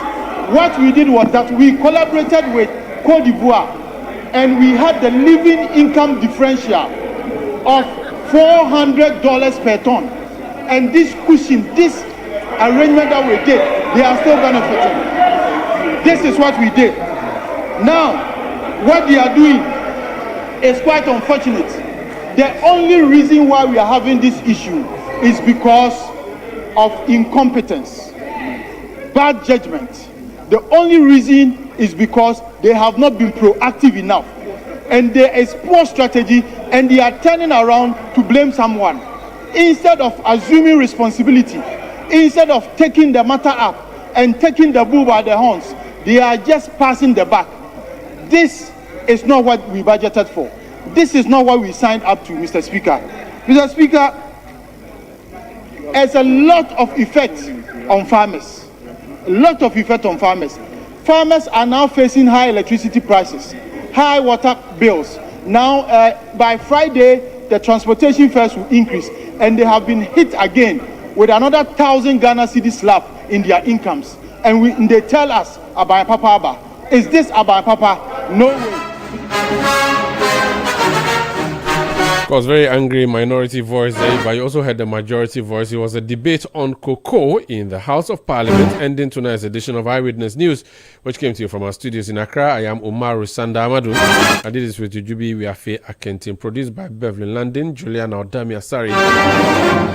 What we did was that we collaborated with Côte d'Ivoire, and we had the living income differential of $400 per ton. And this cushion, this arrangement that we did, they are still benefiting. This is what we did. Now, what they are doing is quite unfortunate. The only reason why we are having this issue is because of incompetence, bad judgment. The only reason is because they have not been proactive enough. And there is poor strategy, and they are turning around to blame someone. Instead of assuming responsibility, instead of taking the matter up and taking the bull by the horns, they are just passing the buck. This is not what we budgeted for. This is not what we signed up to, Mr. Speaker. Mr. Speaker, there's a lot of effect on farmers. A lot of effect on farmers. Farmers are now facing high electricity prices, high water bills. Now, by Friday, the transportation fares will increase, and they have been hit again with another 1,000 Ghana cedis slap in their incomes. And they tell us, Abaya Papa Abba. Is this Abaya Papa? No way. Of course, very angry minority voice there, but you also heard the majority voice. It was a debate on cocoa in the House of Parliament, ending tonight's edition of Eyewitness News, which came to you from our studios in Accra. I am Umaru Sanda Amadu. I did this with Jujubi Wiafe Akentin, produced by Beverly Landon, Juliana Odami Asari,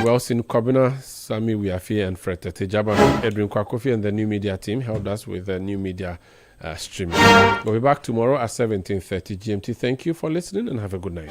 Wilson Kobina, Sami Wiafe, and Fred Tejaba. Edwin Kwakofi and the new media team helped us with the new media streaming. We'll be back tomorrow at 17:30 GMT. Thank you for listening and have a good night.